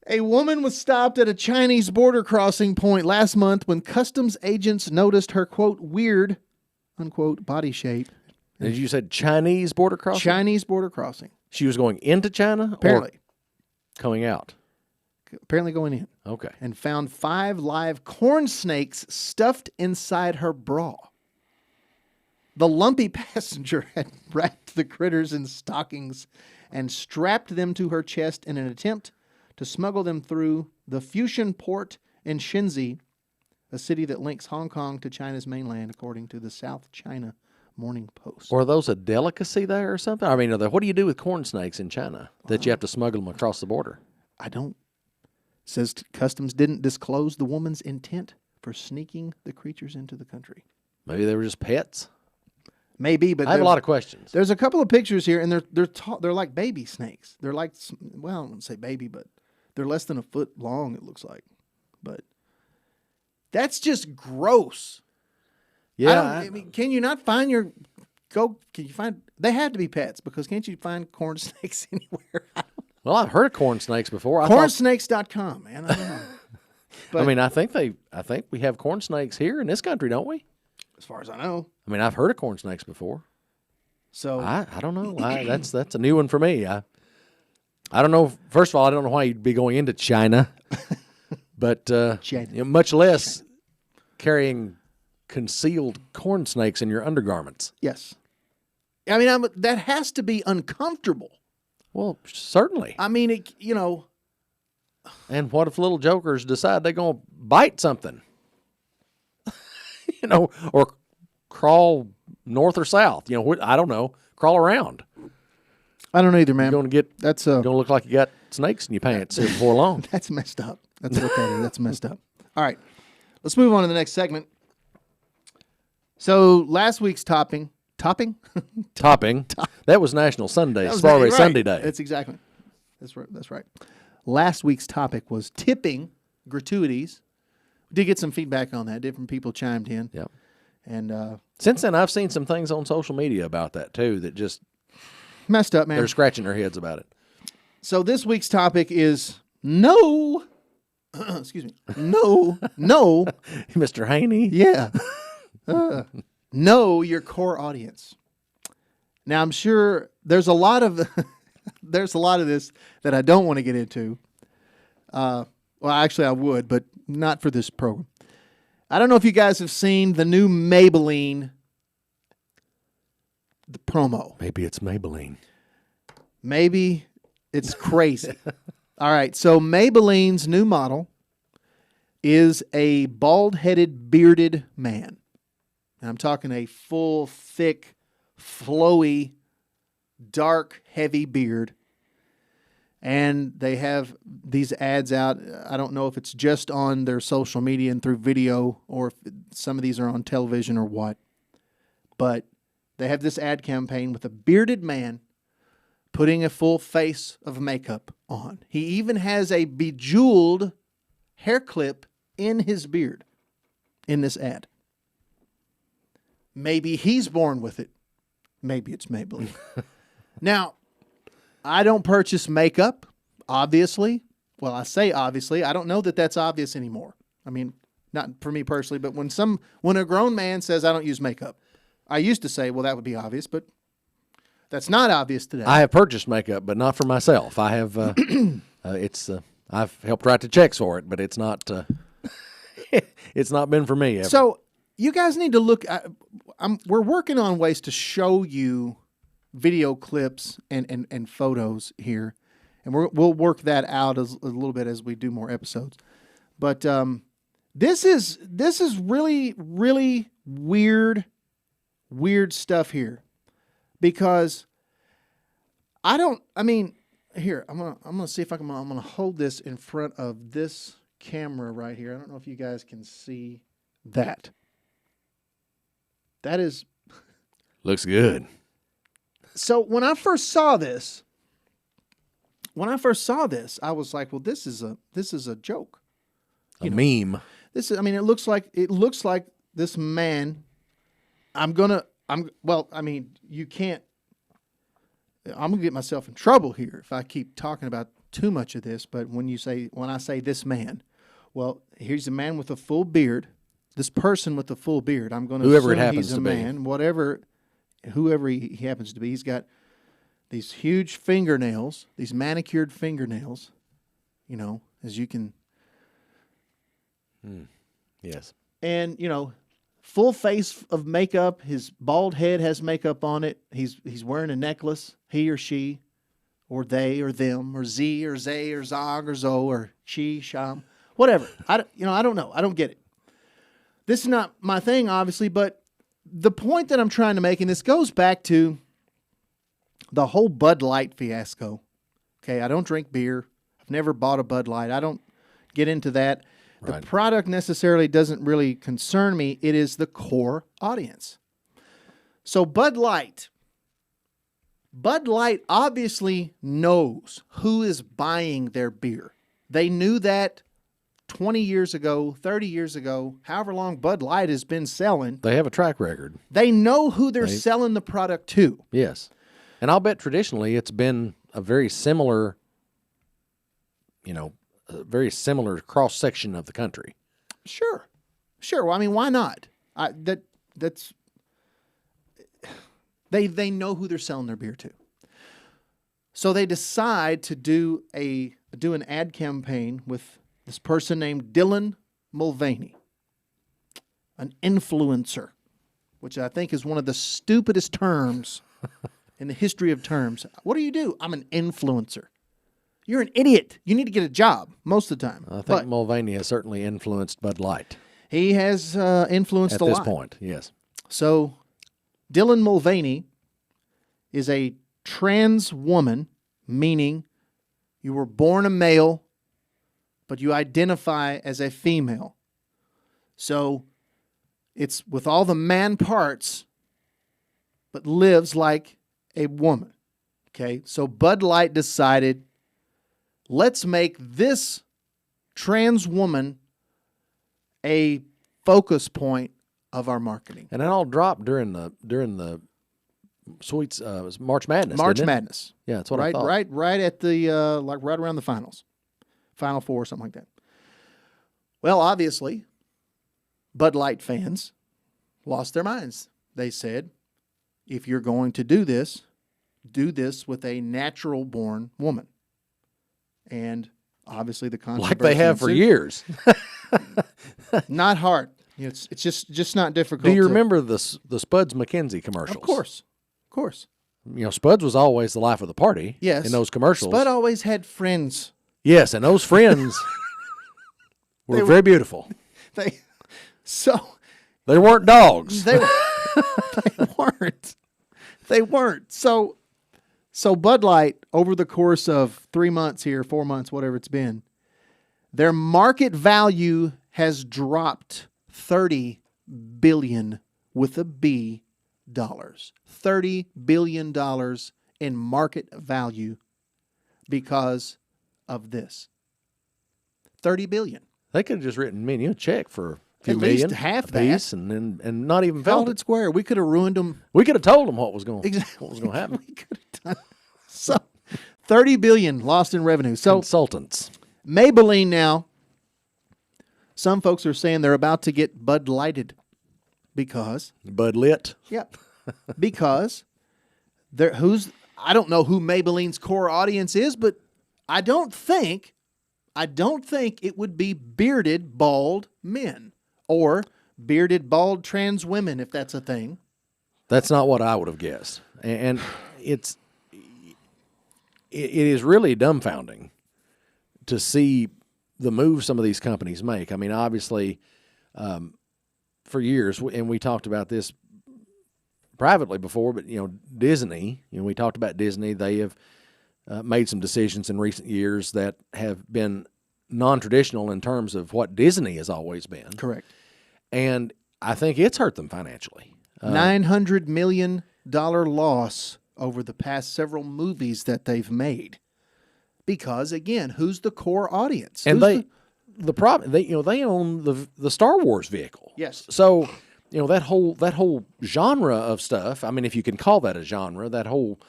Speaker 5: A woman was stopped at a Chinese border crossing point last month when customs agents noticed her, quote, weird, unquote, body shape.
Speaker 6: Did you said Chinese border crossing?
Speaker 5: Chinese border crossing.
Speaker 6: She was going into China
Speaker 5: Apparently.
Speaker 6: Or coming out?
Speaker 5: Apparently going in.
Speaker 6: Okay.
Speaker 5: And found 5 live corn snakes stuffed inside her bra. The lumpy passenger had wrapped the critters in stockings and strapped them to her chest in an attempt to smuggle them through the Fushun port in Shenzhen, a city that links Hong Kong to China's mainland, according to the South China Morning Post.
Speaker 6: Or are those a delicacy there or something? I mean, what do you do with corn snakes in China that you have to smuggle them across the border?
Speaker 5: I don't. It says customs didn't disclose the woman's intent for sneaking the creatures into the country.
Speaker 6: Maybe they were just pets?
Speaker 5: Maybe, but
Speaker 6: I have a lot of questions.
Speaker 5: There's a couple of pictures here, and they're like baby snakes. They're like, well, I don't want to say baby, but they're less than a foot long, it looks like. But that's just gross.
Speaker 6: Yeah.
Speaker 5: I mean, can you not find can you find, they have to be pets, because can't you find corn snakes anywhere?
Speaker 6: Well, I've heard of corn snakes before.
Speaker 5: Cornsnakes.com, man. I don't know. But,
Speaker 6: I mean, I think we have corn snakes here in this country, don't we?
Speaker 5: as far as I know.
Speaker 6: I mean, I've heard of corn snakes before.
Speaker 5: So
Speaker 6: I don't know. That's a new one for me. I don't know. First of all, I don't know why you'd be going into China, but much less carrying concealed corn snakes in your undergarments.
Speaker 5: Yes. I mean, that has to be uncomfortable.
Speaker 6: Well, certainly.
Speaker 5: I mean,
Speaker 6: And what if little jokers decide they're going to bite something? Or crawl north or south. I don't know. Crawl around.
Speaker 5: I don't know either, man.
Speaker 6: You're going to get.
Speaker 5: That's
Speaker 6: going to look like you got snakes in your pants here before long.
Speaker 5: That's messed up. That's what that is. That's messed up. All right, let's move on to the next segment. So last week's topping.
Speaker 6: That was National Sunday.
Speaker 5: That was
Speaker 6: Strawberry
Speaker 5: right.
Speaker 6: Sunday Day.
Speaker 5: That's exactly. That's right. That's right. Last week's topic was tipping gratuities. We did get some feedback on that. Different people chimed in.
Speaker 6: Yep.
Speaker 5: And
Speaker 6: since then, I've seen some things on social media about that too. That just
Speaker 5: messed up, man.
Speaker 6: They're scratching their heads about it.
Speaker 5: So this week's topic is no. Excuse me. No.
Speaker 6: Mr. Haney.
Speaker 5: Yeah. Know your core audience. Now, I'm sure there's a lot of this that I don't want to get into. Well, actually, I would, but not for this program. I don't know if you guys have seen the new Maybelline, the promo.
Speaker 6: Maybe it's Maybelline.
Speaker 5: Maybe it's crazy. All right, so Maybelline's new model is a bald-headed, bearded man. And I'm talking a full, thick, flowy, dark, heavy beard. And they have these ads out. I don't know if it's just on their social media and through video, or if some of these are on television or what. But They have this ad campaign with a bearded man putting a full face of makeup on. He even has a bejeweled hair clip in his beard in this ad. Maybe he's born with it. Maybe it's Maybelline. Now, I don't purchase makeup, obviously. Well, I say obviously. I don't know that that's obvious anymore. I mean, not for me personally, but when a grown man says I don't use makeup, I used to say, well, that would be obvious, but that's not obvious today.
Speaker 6: I have purchased makeup, but not for myself. I have. I've helped write the checks for it, but it's not. It's not been for me ever.
Speaker 5: So you guys need to look. We're working on ways to show you video clips and photos here, and we'll work that out a little bit as we do more episodes. But this is really really weird stuff here, because here I'm gonna see if I'm gonna hold this in front of this camera right here. I don't know if you guys can see that. That is
Speaker 6: looks good.
Speaker 5: So when I first saw this, I was like, well, this is a joke.
Speaker 6: A meme.
Speaker 5: It looks like this man. You can't. I'm gonna get myself in trouble here if I keep talking about too much of this. But when I say this man, well, here's a man with a full beard. This person with a full beard. I'm going to
Speaker 6: whoever it
Speaker 5: assume
Speaker 6: happens
Speaker 5: he's a
Speaker 6: to be.
Speaker 5: man, whoever he happens to be. He's got these huge fingernails, these manicured fingernails. As you can.
Speaker 6: Yes.
Speaker 5: And full face of makeup. His bald head has makeup on it. He's wearing a necklace. He or she, or they or them, or Z or Zay or Zog or Zo or She, Sham, whatever. I don't know. I don't get it. This is not my thing, obviously, but the point that I'm trying to make, and this goes back to the whole Bud Light fiasco. Okay, I don't drink beer. I've never bought a Bud Light. I don't get into that.
Speaker 6: Right.
Speaker 5: The product necessarily doesn't really concern me. It is the core audience. So Bud Light obviously knows who is buying their beer. They knew that 20 years ago, 30 years ago, however long Bud Light has been selling.
Speaker 6: They have a track record.
Speaker 5: They know who they're selling the product to.
Speaker 6: Yes. And I'll bet traditionally it's been a very similar, cross-section of the country.
Speaker 5: Sure. Well, why not? They know who they're selling their beer to. So they decide to do an ad campaign with this person named Dylan Mulvaney, an influencer, which I think is one of the stupidest terms in the history of terms. What do? I'm an influencer. You're an idiot. You need to get a job most of the time.
Speaker 6: I think Mulvaney has certainly influenced Bud Light.
Speaker 5: He has influenced a lot.
Speaker 6: At this point, yes.
Speaker 5: So Dylan Mulvaney is a trans woman, meaning you were born a male, but you identify as a female. So it's with all the man parts, but lives like a woman. Okay, so Bud Light decided, let's make this trans woman a focus point of our marketing.
Speaker 6: And it all dropped during the Sweets March Madness.
Speaker 5: March
Speaker 6: didn't it?
Speaker 5: Madness.
Speaker 6: Yeah, that's what I thought.
Speaker 5: Right at the right around the finals. Final Four, something like that. Well, obviously, Bud Light fans lost their minds. They said, if you're going to do this with a natural-born woman. And obviously the controversy
Speaker 6: Like they have for
Speaker 5: ensued.
Speaker 6: years.
Speaker 5: Not hard. It's just not difficult.
Speaker 6: Do you remember the Spuds McKenzie commercials?
Speaker 5: Of course.
Speaker 6: Spuds was always the life of the party.
Speaker 5: Yes.
Speaker 6: In those commercials.
Speaker 5: Spud always had friends.
Speaker 6: Yes, and those friends were very beautiful.
Speaker 5: They
Speaker 6: weren't dogs.
Speaker 5: They weren't. They weren't. So Bud Light, over the course of 3 months here, 4 months, whatever it's been, their market value has dropped $30 billion with a B $30 billion in market value because of this. $30 billion.
Speaker 6: They could have just written me a check for a few
Speaker 5: At
Speaker 6: million,
Speaker 5: least half
Speaker 6: a piece,
Speaker 5: that.
Speaker 6: and not even
Speaker 5: Held
Speaker 6: felt
Speaker 5: it
Speaker 6: it.
Speaker 5: square. We could have ruined them.
Speaker 6: We could have told them what was going
Speaker 5: Exactly.
Speaker 6: what was going to happen.
Speaker 5: We could have done. So, $30 billion lost in revenue. So,
Speaker 6: Consultants.
Speaker 5: Maybelline now, some folks are saying they're about to get Bud Lighted because,
Speaker 6: Bud Lit.
Speaker 5: because I don't know who Maybelline's core audience is, but I don't think it would be bearded bald men or bearded bald trans women, if that's a thing.
Speaker 6: That's not what I would have guessed, and it is really dumbfounding to see the move some of these companies make. I mean, obviously, for years, and we talked about this privately before, but Disney. We talked about Disney. They have made some decisions in recent years that have been non-traditional in terms of what Disney has always been.
Speaker 5: Correct.
Speaker 6: And I think it's hurt them financially.
Speaker 5: $900 million loss over the past several movies that they've made. Because again, who's the core audience?
Speaker 6: And
Speaker 5: Who's
Speaker 6: the problem they own the Star Wars vehicle.
Speaker 5: Yes.
Speaker 6: So that whole genre of stuff. I mean, if you can call that a genre, that whole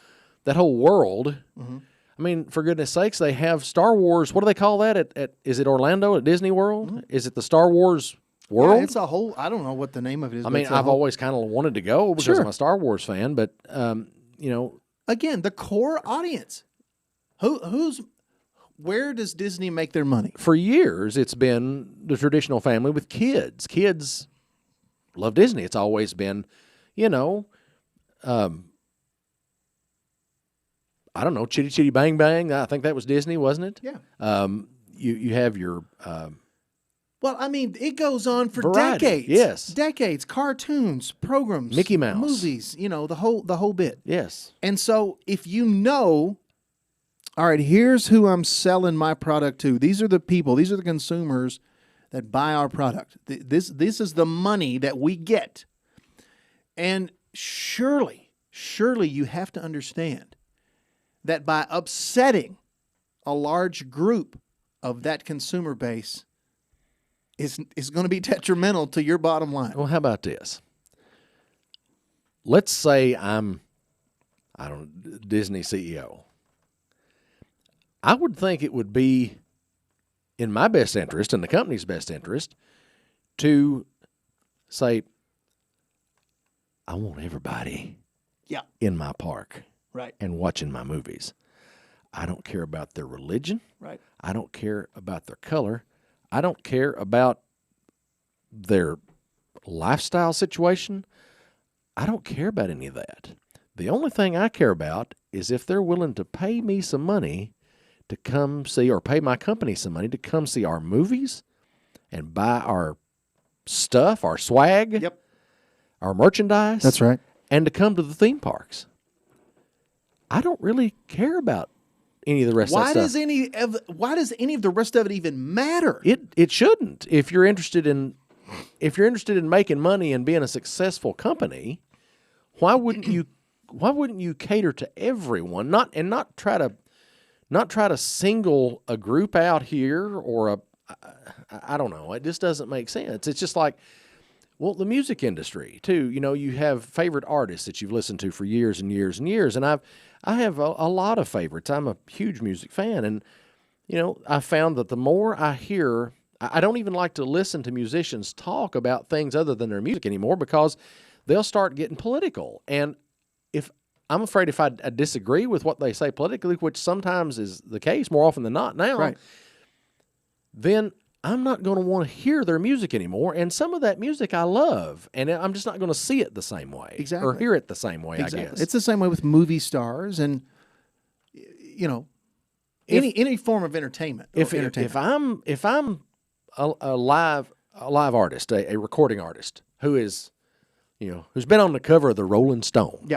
Speaker 6: world. Mm-hmm. I mean, for goodness sakes, they have Star Wars. What do they call that? At is it Orlando at Disney World? Mm-hmm. Is it the Star Wars world?
Speaker 5: Yeah, it's a whole. I don't know what the name of it is.
Speaker 6: I mean, I've always kind of wanted to go because I'm a Star Wars fan, but
Speaker 5: again, the core audience. Where does Disney make their money?
Speaker 6: For years, it's been the traditional family with kids. Kids love Disney. It's always been, I don't know, Chitty Chitty Bang Bang. I think that was Disney, wasn't it?
Speaker 5: Yeah.
Speaker 6: You have your.
Speaker 5: Well, I mean, it goes on for
Speaker 6: variety.
Speaker 5: decades.
Speaker 6: Yes.
Speaker 5: Decades, cartoons, programs,
Speaker 6: Mickey Mouse,
Speaker 5: movies. The whole bit.
Speaker 6: Yes.
Speaker 5: And so, if all right, here's who I'm selling my product to. These are the people. These are the consumers that buy our product. This is the money that we get. And surely you have to understand that by upsetting a large group of that consumer base is going to be detrimental to your bottom line.
Speaker 6: Well, how about this? Let's say Disney CEO. I would think it would be in my best interest and the company's best interest to say, I want everybody in my park and watching my movies. I don't care about their religion.
Speaker 5: Right.
Speaker 6: I don't care about their color. I don't care about their lifestyle situation. I don't care about any of that. The only thing I care about is if they're willing to pay me some money to come see, or pay my company some money to come see our movies and buy our stuff, our swag, our merchandise.
Speaker 5: That's right.
Speaker 6: And to come to the theme parks. I don't really care about any of the rest of that stuff.
Speaker 5: Why does any of the rest of it even matter?
Speaker 6: It shouldn't. If you're interested in making money and being a successful company, why wouldn't you cater to everyone? Not try to single a group out here or I don't know. It just doesn't make sense. It's just like, well, the music industry too. You have favorite artists that you've listened to for years and years and years, and I have a lot of favorites. I'm a huge music fan, and I found that the more I hear, I don't even like to listen to musicians talk about things other than their music anymore because they'll start getting political, and I'm afraid if I disagree with what they say politically, which sometimes is the case more often than not now, then I'm not going to want to hear their music anymore. And some of that music I love, and I'm just not going to see it the same way or hear it the same way, I guess.
Speaker 5: It's the same way with movie stars and, any form of entertainment.
Speaker 6: If I'm a live artist, a recording artist who is, who's been on the cover of the Rolling Stone,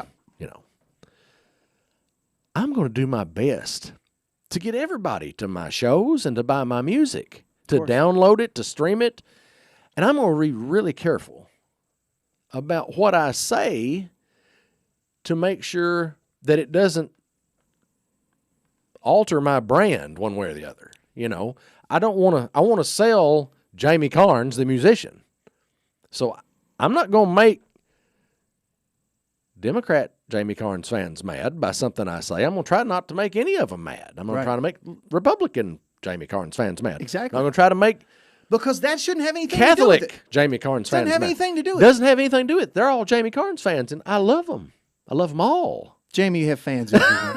Speaker 6: I'm going to do my best to get everybody to my shows and to buy my music, to download it, to stream it. And I'm going to be really careful about what I say to make sure that it doesn't alter my brand one way or the other. I don't want to. I want to sell Jamie Carnes, the musician. So I'm not going to make Democrat Jamie Carnes fans mad by something I say. I'm going to try not to make any of them mad. I'm going to try to make Republican Jamie Carnes fans mad.
Speaker 5: Exactly.
Speaker 6: I'm going to try to make
Speaker 5: because that shouldn't have anything
Speaker 6: Catholic
Speaker 5: to do with it.
Speaker 6: Jamie Carnes fans
Speaker 5: Doesn't have
Speaker 6: mad.
Speaker 5: anything to do with
Speaker 6: Doesn't have anything to do with it. They're all Jamie Carnes fans, and I love them. I love them all.
Speaker 5: Jamie, you have fans everywhere.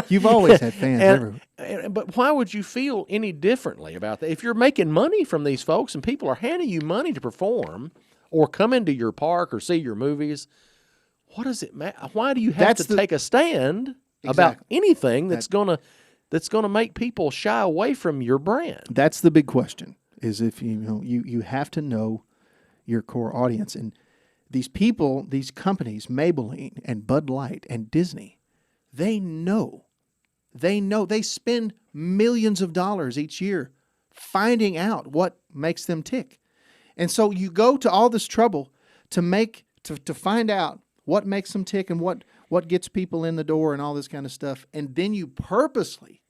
Speaker 5: You've always had fans everywhere.
Speaker 6: But why would you feel any differently about that? If you're making money from these folks and people are handing you money to perform or come into your park or see your movies, what does it matter? Why do you have to take a stand about anything that's gonna make people shy away from your brand?
Speaker 5: That's the big question. Is if you have to know your core audience, and these people, these companies, Maybelline and Bud Light and Disney, they spend millions of dollars each year finding out what makes them tick. And so you go to all this trouble to find out what makes them tick and what gets people in the door and all this kind of stuff. And then you purposely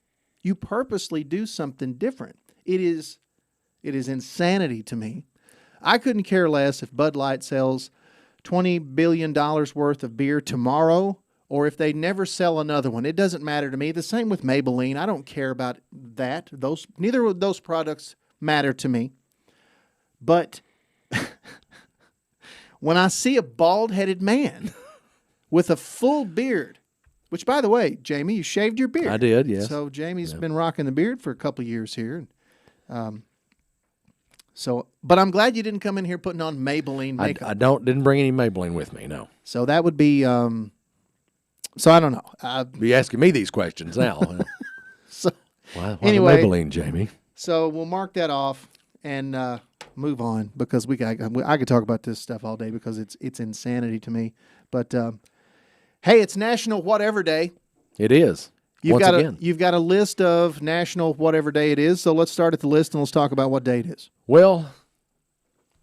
Speaker 5: do something different. It is insanity to me. I couldn't care less if Bud Light sells $20 billion worth of beer tomorrow or if they never sell another one. It doesn't matter to me. The same with Maybelline. I don't care about that. Neither of those products matter to me. But when I see a bald-headed man with a full beard, which, by the way, Jamie, you shaved your beard.
Speaker 6: I did, yes.
Speaker 5: So Jamie's been rocking the beard for a couple of years here. But I'm glad you didn't come in here putting on Maybelline makeup.
Speaker 6: I didn't bring any Maybelline with me, no.
Speaker 5: So that would be, so I don't know.
Speaker 6: Be asking me these questions now.
Speaker 5: So
Speaker 6: why
Speaker 5: anyway,
Speaker 6: Maybelline, Jamie?
Speaker 5: So we'll mark that off and move on because I could talk about this stuff all day because it's insanity to me. But hey, it's National Whatever Day.
Speaker 6: It is.
Speaker 5: You've got a list of National Whatever Day it is. So let's start at the list and let's talk about what day it is.
Speaker 6: Well,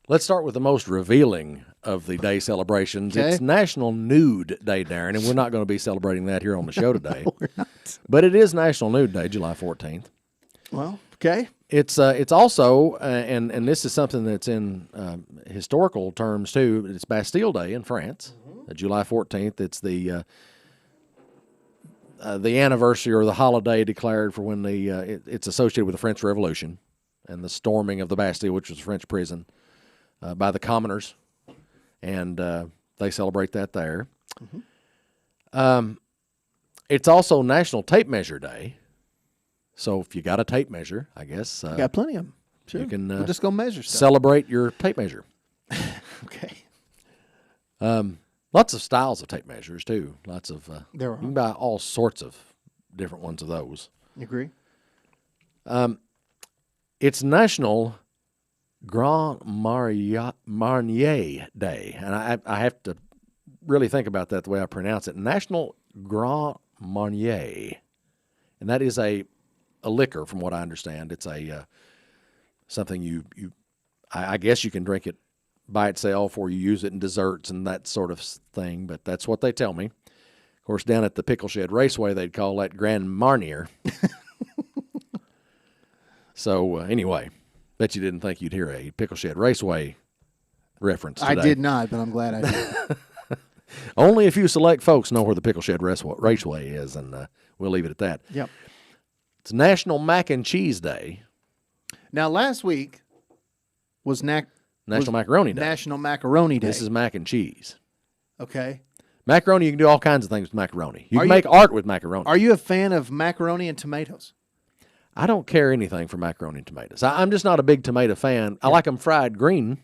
Speaker 6: let's start with the most revealing of the day celebrations.
Speaker 5: Okay.
Speaker 6: It's National Nude Day, Darren, and we're not going to be celebrating that here on the show today.
Speaker 5: No, we're not.
Speaker 6: But it is National Nude Day, July 14th.
Speaker 5: Well, okay.
Speaker 6: It's also, and this is something that's in historical terms too, it's Bastille Day in France, July 14th. It's the anniversary or the holiday declared for when it's associated with the French Revolution and the storming of the Bastille, which was a French prison, by the commoners, and they celebrate that there. It's also National Tape Measure Day, so if you got a tape measure, I guess
Speaker 5: Got plenty of them. Sure.
Speaker 6: you can
Speaker 5: we'll just go measure stuff.
Speaker 6: celebrate your tape measure.
Speaker 5: Okay.
Speaker 6: Lots of styles of tape measures too. Lots of
Speaker 5: There are.
Speaker 6: you can buy all sorts of different ones of those.
Speaker 5: You agree?
Speaker 6: It's National Grand Marnier Day, and I have to really think about that the way I pronounce it. National Grand Marnier, and that is a liquor, from what I understand. It's a something I guess you can drink it by itself or you use it in desserts and that sort of thing, but that's what they tell me. Of course, down at the Pickle Shed Raceway, they'd call that Grand Marnier. So anyway, bet you didn't think you'd hear a Pickle Shed Raceway reference today.
Speaker 5: I did not, but I'm glad I did.
Speaker 6: Only a few select folks know where the Pickle Shed Raceway is, and we'll leave it at that.
Speaker 5: Yep.
Speaker 6: It's National Mac and Cheese Day.
Speaker 5: Now, last week was
Speaker 6: National Macaroni Day.
Speaker 5: National Macaroni Day.
Speaker 6: This is mac and cheese.
Speaker 5: Okay.
Speaker 6: Macaroni, you can do all kinds of things with macaroni. You can make art with macaroni.
Speaker 5: Are you a fan of macaroni and tomatoes?
Speaker 6: I don't care anything for macaroni and tomatoes. I'm just not a big tomato fan. I like them fried green,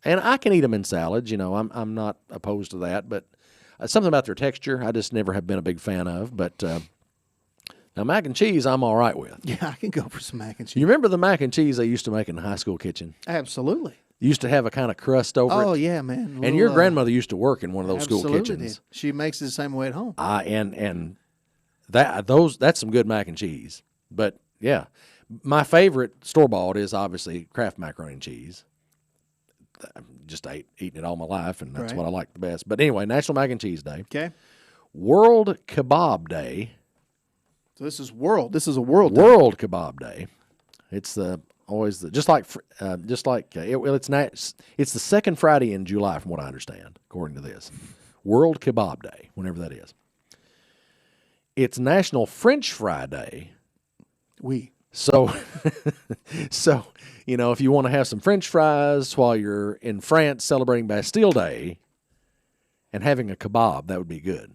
Speaker 6: and I can eat them in salads. I'm not opposed to that, but something about their texture I just never have been a big fan of. But now mac and cheese I'm all right with.
Speaker 5: Yeah, I can go for some mac and cheese.
Speaker 6: You remember the mac and cheese they used to make in the high school kitchen?
Speaker 5: Absolutely.
Speaker 6: You used to have a kind of crust over it.
Speaker 5: Oh, yeah, man.
Speaker 6: And your grandmother used to work in one of those school
Speaker 5: absolutely
Speaker 6: kitchens.
Speaker 5: did. She makes it the same way at home.
Speaker 6: And that's some good mac and cheese. But yeah, my favorite store bought is obviously Kraft macaroni and cheese. just eaten it all my life, and that's
Speaker 5: Right.
Speaker 6: what I like the best. But anyway, National Mac and Cheese Day,
Speaker 5: Okay.
Speaker 6: World Kebab Day,
Speaker 5: So this is a world day.
Speaker 6: World Kebab Day. It's always it's the second Friday in July, from what I understand, according to this. World Kebab Day, whenever that is. It's National French Fry Day. So, if you want to have some French fries while you're in France celebrating Bastille Day and having a kebab, that would be good.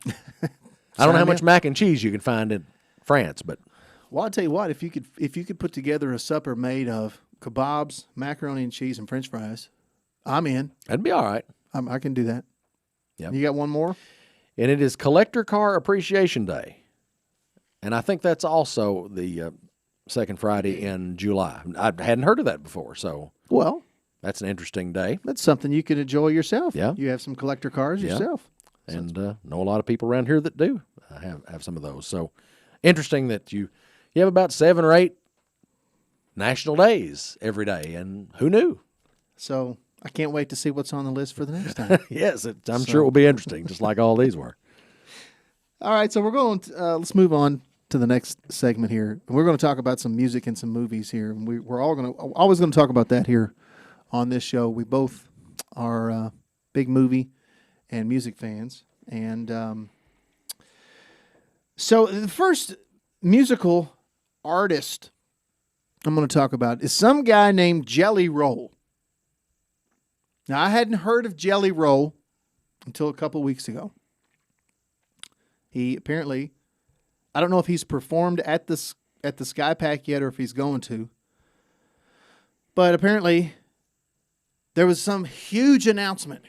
Speaker 6: I don't know how much mac and cheese you can find in France, but
Speaker 5: Well, I'll tell you what, if you could put together a supper made of kebabs, macaroni and cheese, and French fries, I'm in.
Speaker 6: that'd be all right.
Speaker 5: I can do that.
Speaker 6: Yep.
Speaker 5: You got one more?
Speaker 6: And it is Collector Car Appreciation Day. And I think that's also the second Friday in July. I hadn't heard of that before, so
Speaker 5: Well,
Speaker 6: that's an interesting day.
Speaker 5: that's something you can enjoy yourself.
Speaker 6: Yeah.
Speaker 5: You have some collector cars
Speaker 6: Yeah.
Speaker 5: yourself.
Speaker 6: And know a lot of people around here that do have some of those. So interesting that you have about 7 or 8 national days every day, and who knew?
Speaker 5: So I can't wait to see what's on the list for the next time.
Speaker 6: Yes, I'm sure it will be interesting, just like all these were.
Speaker 5: All right, so we're going to, let's move on to the next segment here. We're going to talk about some music and some movies here. And we're always going to talk about that here on this show. We both are big movie and music fans. And so the first musical artist I'm going to talk about is some guy named Jelly Roll. Now, I hadn't heard of Jelly Roll until a couple weeks ago. He apparently, I don't know if he's performed at the Sky Pack yet or if he's going to, but apparently there was some huge announcement.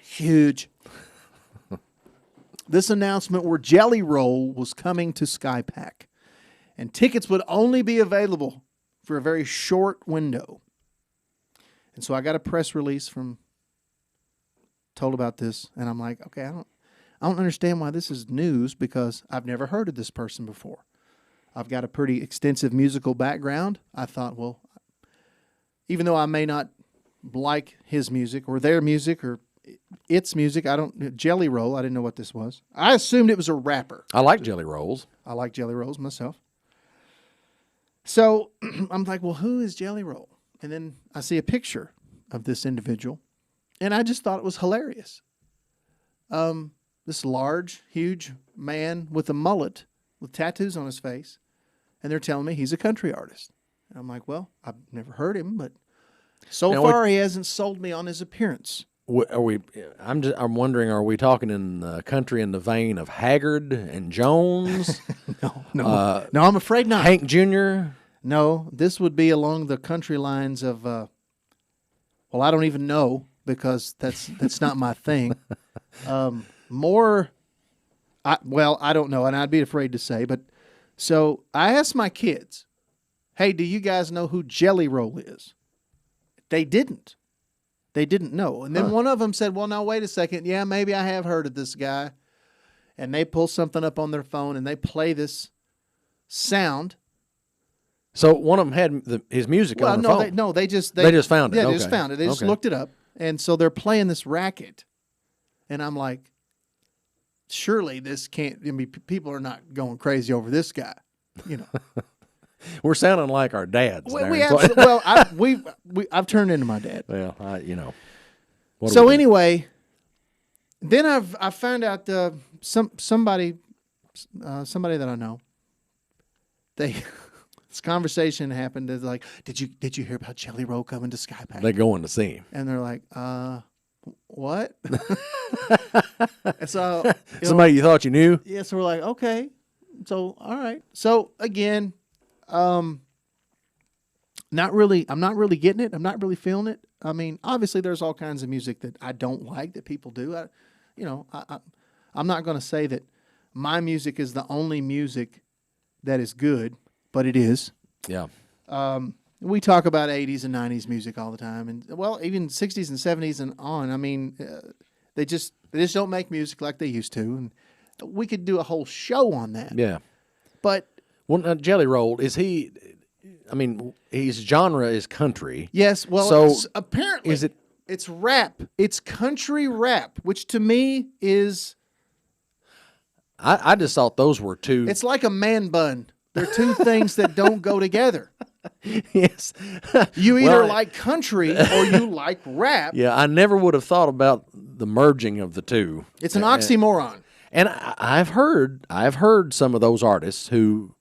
Speaker 5: This announcement where Jelly Roll was coming to Sky Pack, and tickets would only be available for a very short window. And so I got a press release told about this, and I'm like, okay, I don't understand why this is news because I've never heard of this person before. I've got a pretty extensive musical background. I thought, well, even though I may not like his music or their music or its music, Jelly Roll, I didn't know what this was. I assumed it was a rapper.
Speaker 6: I like jelly rolls.
Speaker 5: I like Jelly Rolls myself. So I'm like, well, who is Jelly Roll? And then I see a picture of this individual, and I just thought it was hilarious. This large, huge man with a mullet with tattoos on his face, and they're telling me he's a country artist. And I'm like, well, I've never heard him, but so far he hasn't sold me on his appearance.
Speaker 6: Are we? I'm wondering. Are we talking in country in the vein of Haggard and Jones?
Speaker 5: No, I'm afraid not.
Speaker 6: Hank Jr.
Speaker 5: No, this would be along the country lines of. Well, I don't even know because that's not my thing. I don't know, and I'd be afraid to say. But so I asked my kids, "Hey, do you guys know who Jelly Roll is?" They didn't. They didn't know. And then one of them said, well, now, wait a second. Yeah, maybe I have heard of this guy. And they pull something up on their phone and they play this sound.
Speaker 6: So one of them had his music on their phone.
Speaker 5: They just
Speaker 6: found it.
Speaker 5: Yeah,
Speaker 6: Okay.
Speaker 5: they just found it. They just looked it up. And so they're playing this racket. And I'm like, surely this can't, people are not going crazy over this guy,
Speaker 6: We're sounding like our dads.
Speaker 5: I've turned into my dad.
Speaker 6: Well,
Speaker 5: So anyway, then I found out somebody that I know. This conversation happened. It's like, did you hear about Jelly Roll coming to Sky Pack?
Speaker 6: They're going to see him,
Speaker 5: and they're like, what? And so
Speaker 6: somebody you thought you knew.
Speaker 5: Yeah, so we're like, okay, so all right. So again. I'm not really getting it. I'm not really feeling it. I mean, obviously there's all kinds of music that I don't like that people do. I'm not going to say that my music is the only music that is good, but it is.
Speaker 6: Yeah.
Speaker 5: We talk about 80s and 90s music all the time, and even 60s and 70s and on. I mean, they just don't make music like they used to, and we could do a whole show on that.
Speaker 6: Yeah.
Speaker 5: But
Speaker 6: Jelly Roll, is he? I mean, his genre is country.
Speaker 5: Yes. Well,
Speaker 6: so
Speaker 5: apparently,
Speaker 6: is it?
Speaker 5: It's rap. It's country rap, which to me is...
Speaker 6: I just thought those were two.
Speaker 5: It's like a man bun. They're two things that don't go together.
Speaker 6: Yes.
Speaker 5: You either like country or you like rap.
Speaker 6: Yeah, I never would have thought about the merging of the two.
Speaker 5: It's an oxymoron.
Speaker 6: And I've heard some of those artists who,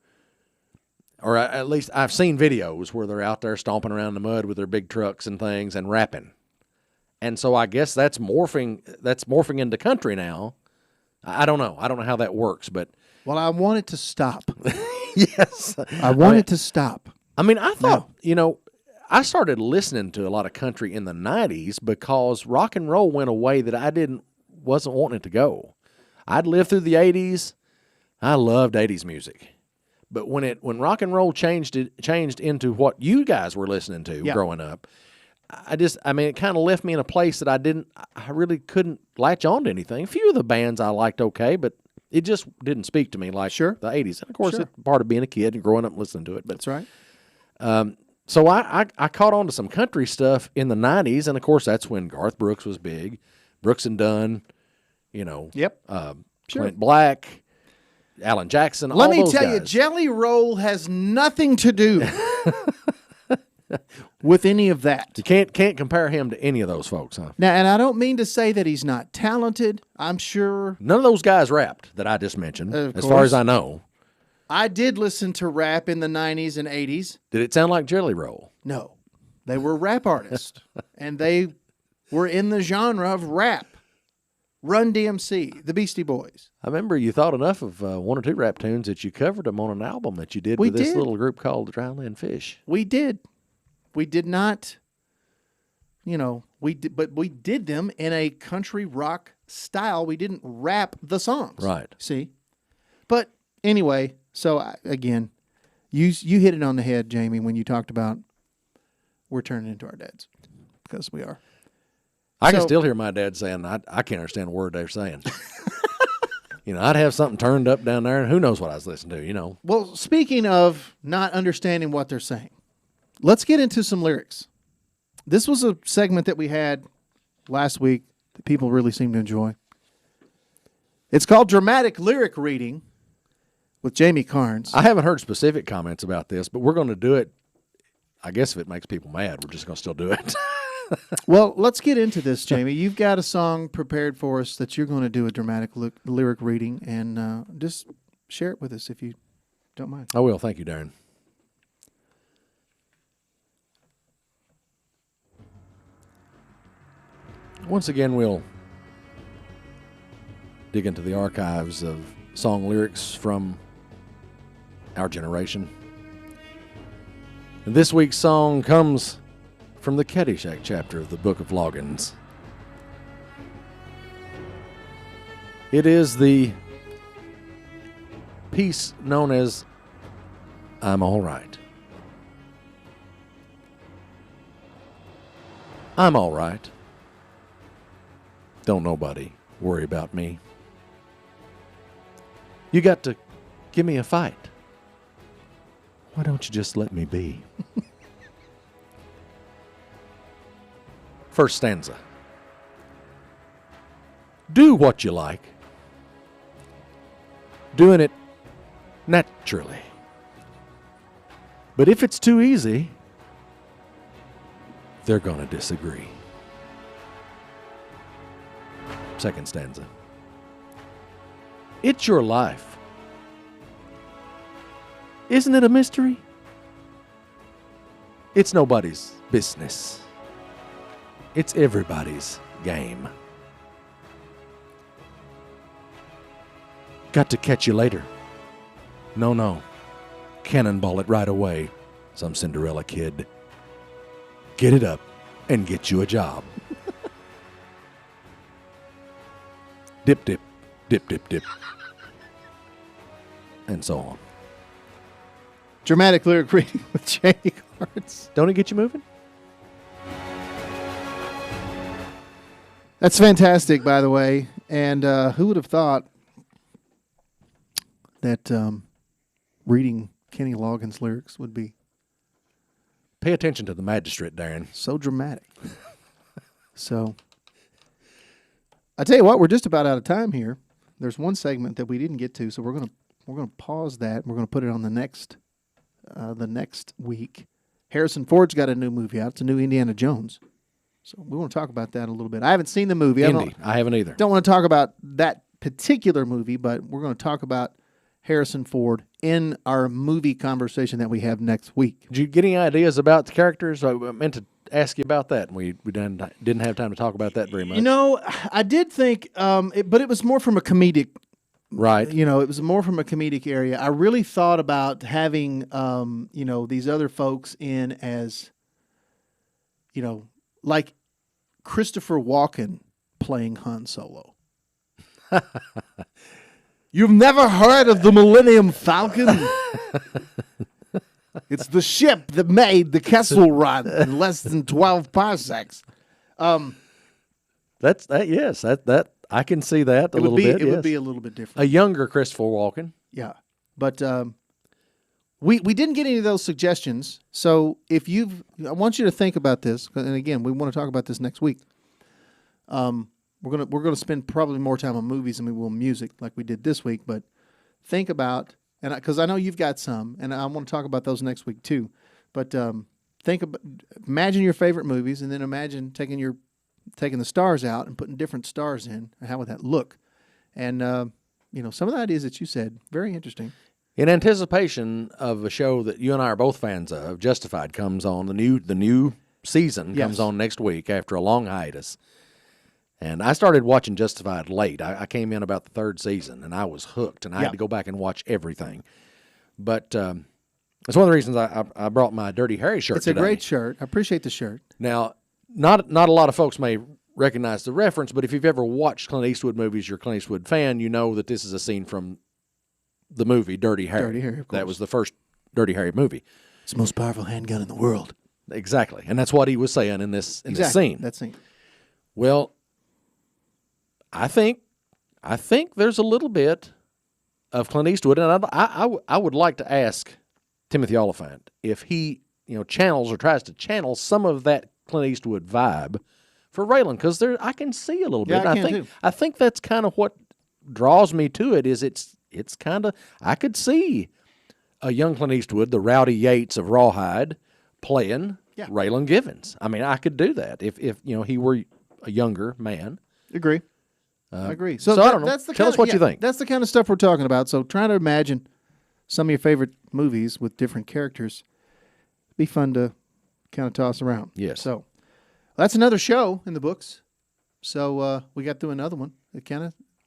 Speaker 6: or at least I've seen videos where they're out there stomping around in the mud with their big trucks and things and rapping. And so I guess that's morphing into country now. I don't know. I don't know how that works, but
Speaker 5: Well, I want it to stop.
Speaker 6: yes.
Speaker 5: I want it to stop.
Speaker 6: I mean, I thought, I started listening to a lot of country in the 90s because rock and roll went a way that I wasn't wanting it to go. I'd lived through the 80s. I loved 80s music. But when rock and roll changed into what you guys were listening to growing up, it kind of left me in a place that I really couldn't latch on to anything. A few of the bands I liked okay, but it just didn't speak to me like the 80s. And of course, it's part of being a kid and growing up and listening to it. But,
Speaker 5: that's right.
Speaker 6: So I caught on to some country stuff in the 90s, and of course that's when Garth Brooks was big, Brooks and Dunn, Clint Black, Alan Jackson.
Speaker 5: Let me
Speaker 6: those
Speaker 5: tell you,
Speaker 6: guys.
Speaker 5: Jelly Roll has nothing to do with any of that.
Speaker 6: You can't compare him to any of those folks, huh?
Speaker 5: Now, and I don't mean to say that he's not talented. I'm sure.
Speaker 6: None of those guys rapped that I just mentioned, as far as I know.
Speaker 5: I did listen to rap in the 90s and 80s.
Speaker 6: Did it sound like Jelly Roll?
Speaker 5: No. They were rap artists, and they were in the genre of rap. Run DMC, the Beastie Boys.
Speaker 6: I remember you thought enough of one or two rap tunes that you covered them on an album that you did with this little group called the Dryland Fish.
Speaker 5: We did. We did not, but we did them in a country rock style. We didn't rap the songs.
Speaker 6: Right.
Speaker 5: See? But anyway, so again, you hit it on the head, Jamie, when you talked about we're turning into our dads, because we are.
Speaker 6: I can still hear my dad saying, I can't understand a word they're saying. I'd have something turned up down there, and who knows what I was listening to,
Speaker 5: Well, speaking of not understanding what they're saying, let's get into some lyrics. This was a segment that we had last week that people really seem to enjoy. It's called Dramatic Lyric Reading with Jamie Carnes.
Speaker 6: I haven't heard specific comments about this, but we're going to do it. I guess if it makes people mad, we're just going to still do it.
Speaker 5: Well, let's get into this, Jamie. You've got a song prepared for us that you're going to do a dramatic lyric reading, and just share it with us if you don't mind.
Speaker 6: I will. Thank you, Darren. Once again, we'll dig into the archives of song lyrics from our generation. And this week's song comes from the Caddyshack chapter of the Book of Loggins. It is the piece known as I'm All Right. I'm all right. Don't nobody worry about me. You got to give me a fight. Why don't you just let me be? First stanza. Do what you like. Doing it naturally. But if it's too easy, they're going to disagree. Second stanza. It's your life. Isn't it a mystery? It's nobody's business. It's everybody's game. Got to catch you later. No. Cannonball it right away, some Cinderella kid. Get it up and get you a job. Dip, dip, dip, dip, dip. And so on.
Speaker 5: Dramatic lyric reading with Jamie Carnes.
Speaker 6: Don't it get you moving?
Speaker 5: That's fantastic, by the way. And who would have thought that reading Kenny Loggins' lyrics would be
Speaker 6: Pay attention to the magistrate, Darren.
Speaker 5: so dramatic? So, I tell you what, we're just about out of time here. There's one segment that we didn't get to, so we're gonna pause that. We're gonna put it on the next week. Harrison Ford's got a new movie out. It's a new Indiana Jones. So we want to talk about that a little bit. I haven't seen the movie.
Speaker 6: I haven't either.
Speaker 5: Don't want to talk about that particular movie, but we're going to talk about Harrison Ford in our movie conversation that we have next week.
Speaker 6: Did you get any ideas about the characters? I meant to ask you about that, and we didn't have time to talk about that very much.
Speaker 5: You know, I did think, but it was more from a comedic.
Speaker 6: Right.
Speaker 5: You know, it was more from a comedic area. I really thought about having, these other folks in as, like Christopher Walken playing Han Solo. You've never heard of the Millennium Falcon? It's the ship that made the Kessel Run in less than 12 parsecs.
Speaker 6: That's that. Yes, that I can see that a little bit.
Speaker 5: It would be a little bit different.
Speaker 6: A younger Christopher Walken.
Speaker 5: Yeah, but we didn't get any of those suggestions. So I want you to think about this. And again, we want to talk about this next week. We're gonna spend probably more time on movies than we will music, like we did this week. But think about, and because I know you've got some, and I want to talk about those next week too. But imagine your favorite movies, and then imagine taking the stars out and putting different stars in. How would that look? And some of the ideas that you said, very interesting.
Speaker 6: In anticipation of a show that you and I are both fans of, Justified comes on. The new season comes on next week after a long hiatus. And I started watching Justified late. I came in about the third season, and I was hooked, and I had to go back and watch everything. But it's one of the reasons I brought my Dirty Harry shirt today.
Speaker 5: It's a great shirt. I appreciate the shirt.
Speaker 6: Now, not a lot of folks may recognize the reference, but if you've ever watched Clint Eastwood movies, you're a Clint Eastwood fan, you know that this is a scene from the movie Dirty Harry.
Speaker 5: Dirty Harry, of course.
Speaker 6: That was the first Dirty Harry movie.
Speaker 5: It's the most powerful handgun in the world.
Speaker 6: Exactly. And that's what he was saying in this scene.
Speaker 5: That scene.
Speaker 6: Well, I think there's a little bit of Clint Eastwood, and I would like to ask Timothy Oliphant if he channels or tries to channel some of that Clint Eastwood vibe for Raylan, because I can see a little bit. I think that's kind of what draws me to it. Is it's kind of, I could see a young Clint Eastwood, the Rowdy Yates of Rawhide, playing Raylan Givens. I mean, I could do that if he were a younger man.
Speaker 5: Agree. I agree.
Speaker 6: So I don't know. Tell us what you think.
Speaker 5: That's the kind of stuff we're talking about. So trying to imagine some of your favorite movies with different characters. Be fun to kind of toss around.
Speaker 6: Yes.
Speaker 5: So that's another show in the books. So we got through another one. It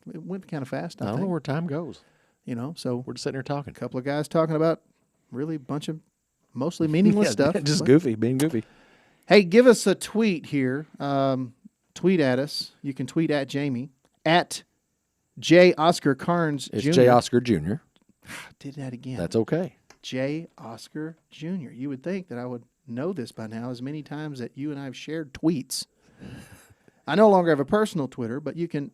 Speaker 5: went kind of fast.
Speaker 6: I don't know where time goes.
Speaker 5: So
Speaker 6: we're just sitting here talking.
Speaker 5: A couple of guys talking about really a bunch of mostly meaningless stuff.
Speaker 6: Just being goofy.
Speaker 5: Hey, give us a tweet here. Tweet at us. You can tweet at Jamie. At J. Oscar Carnes Jr.
Speaker 6: It's J. Oscar Jr.
Speaker 5: Did that again.
Speaker 6: That's okay.
Speaker 5: J. Oscar Jr. You would think that I would know this by now, as many times that you and I have shared tweets. I no longer have a personal Twitter, but you can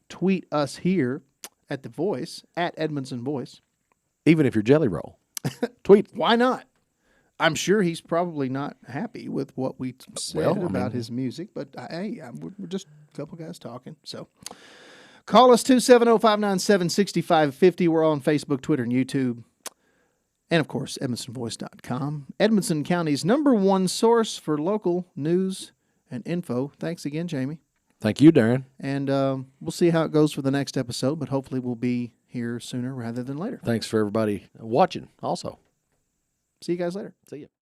Speaker 5: tweet us here at The Voice, at Edmondson Voice.
Speaker 6: Even if you're Jelly Roll. Tweet.
Speaker 5: Why not? I'm sure he's probably not happy with what we said about his music, but hey, we're just a couple guys talking. So call us 270-597-6550. We're on Facebook, Twitter, and YouTube. And, of course, EdmondsonVoice.com. Edmonson County's #1 source for local news and info. Thanks again, Jamie.
Speaker 6: Thank you, Darren.
Speaker 5: And we'll see how it goes for the next episode, but hopefully we'll be here sooner rather than later.
Speaker 6: Thanks for everybody watching also.
Speaker 5: See you guys later.
Speaker 6: See you.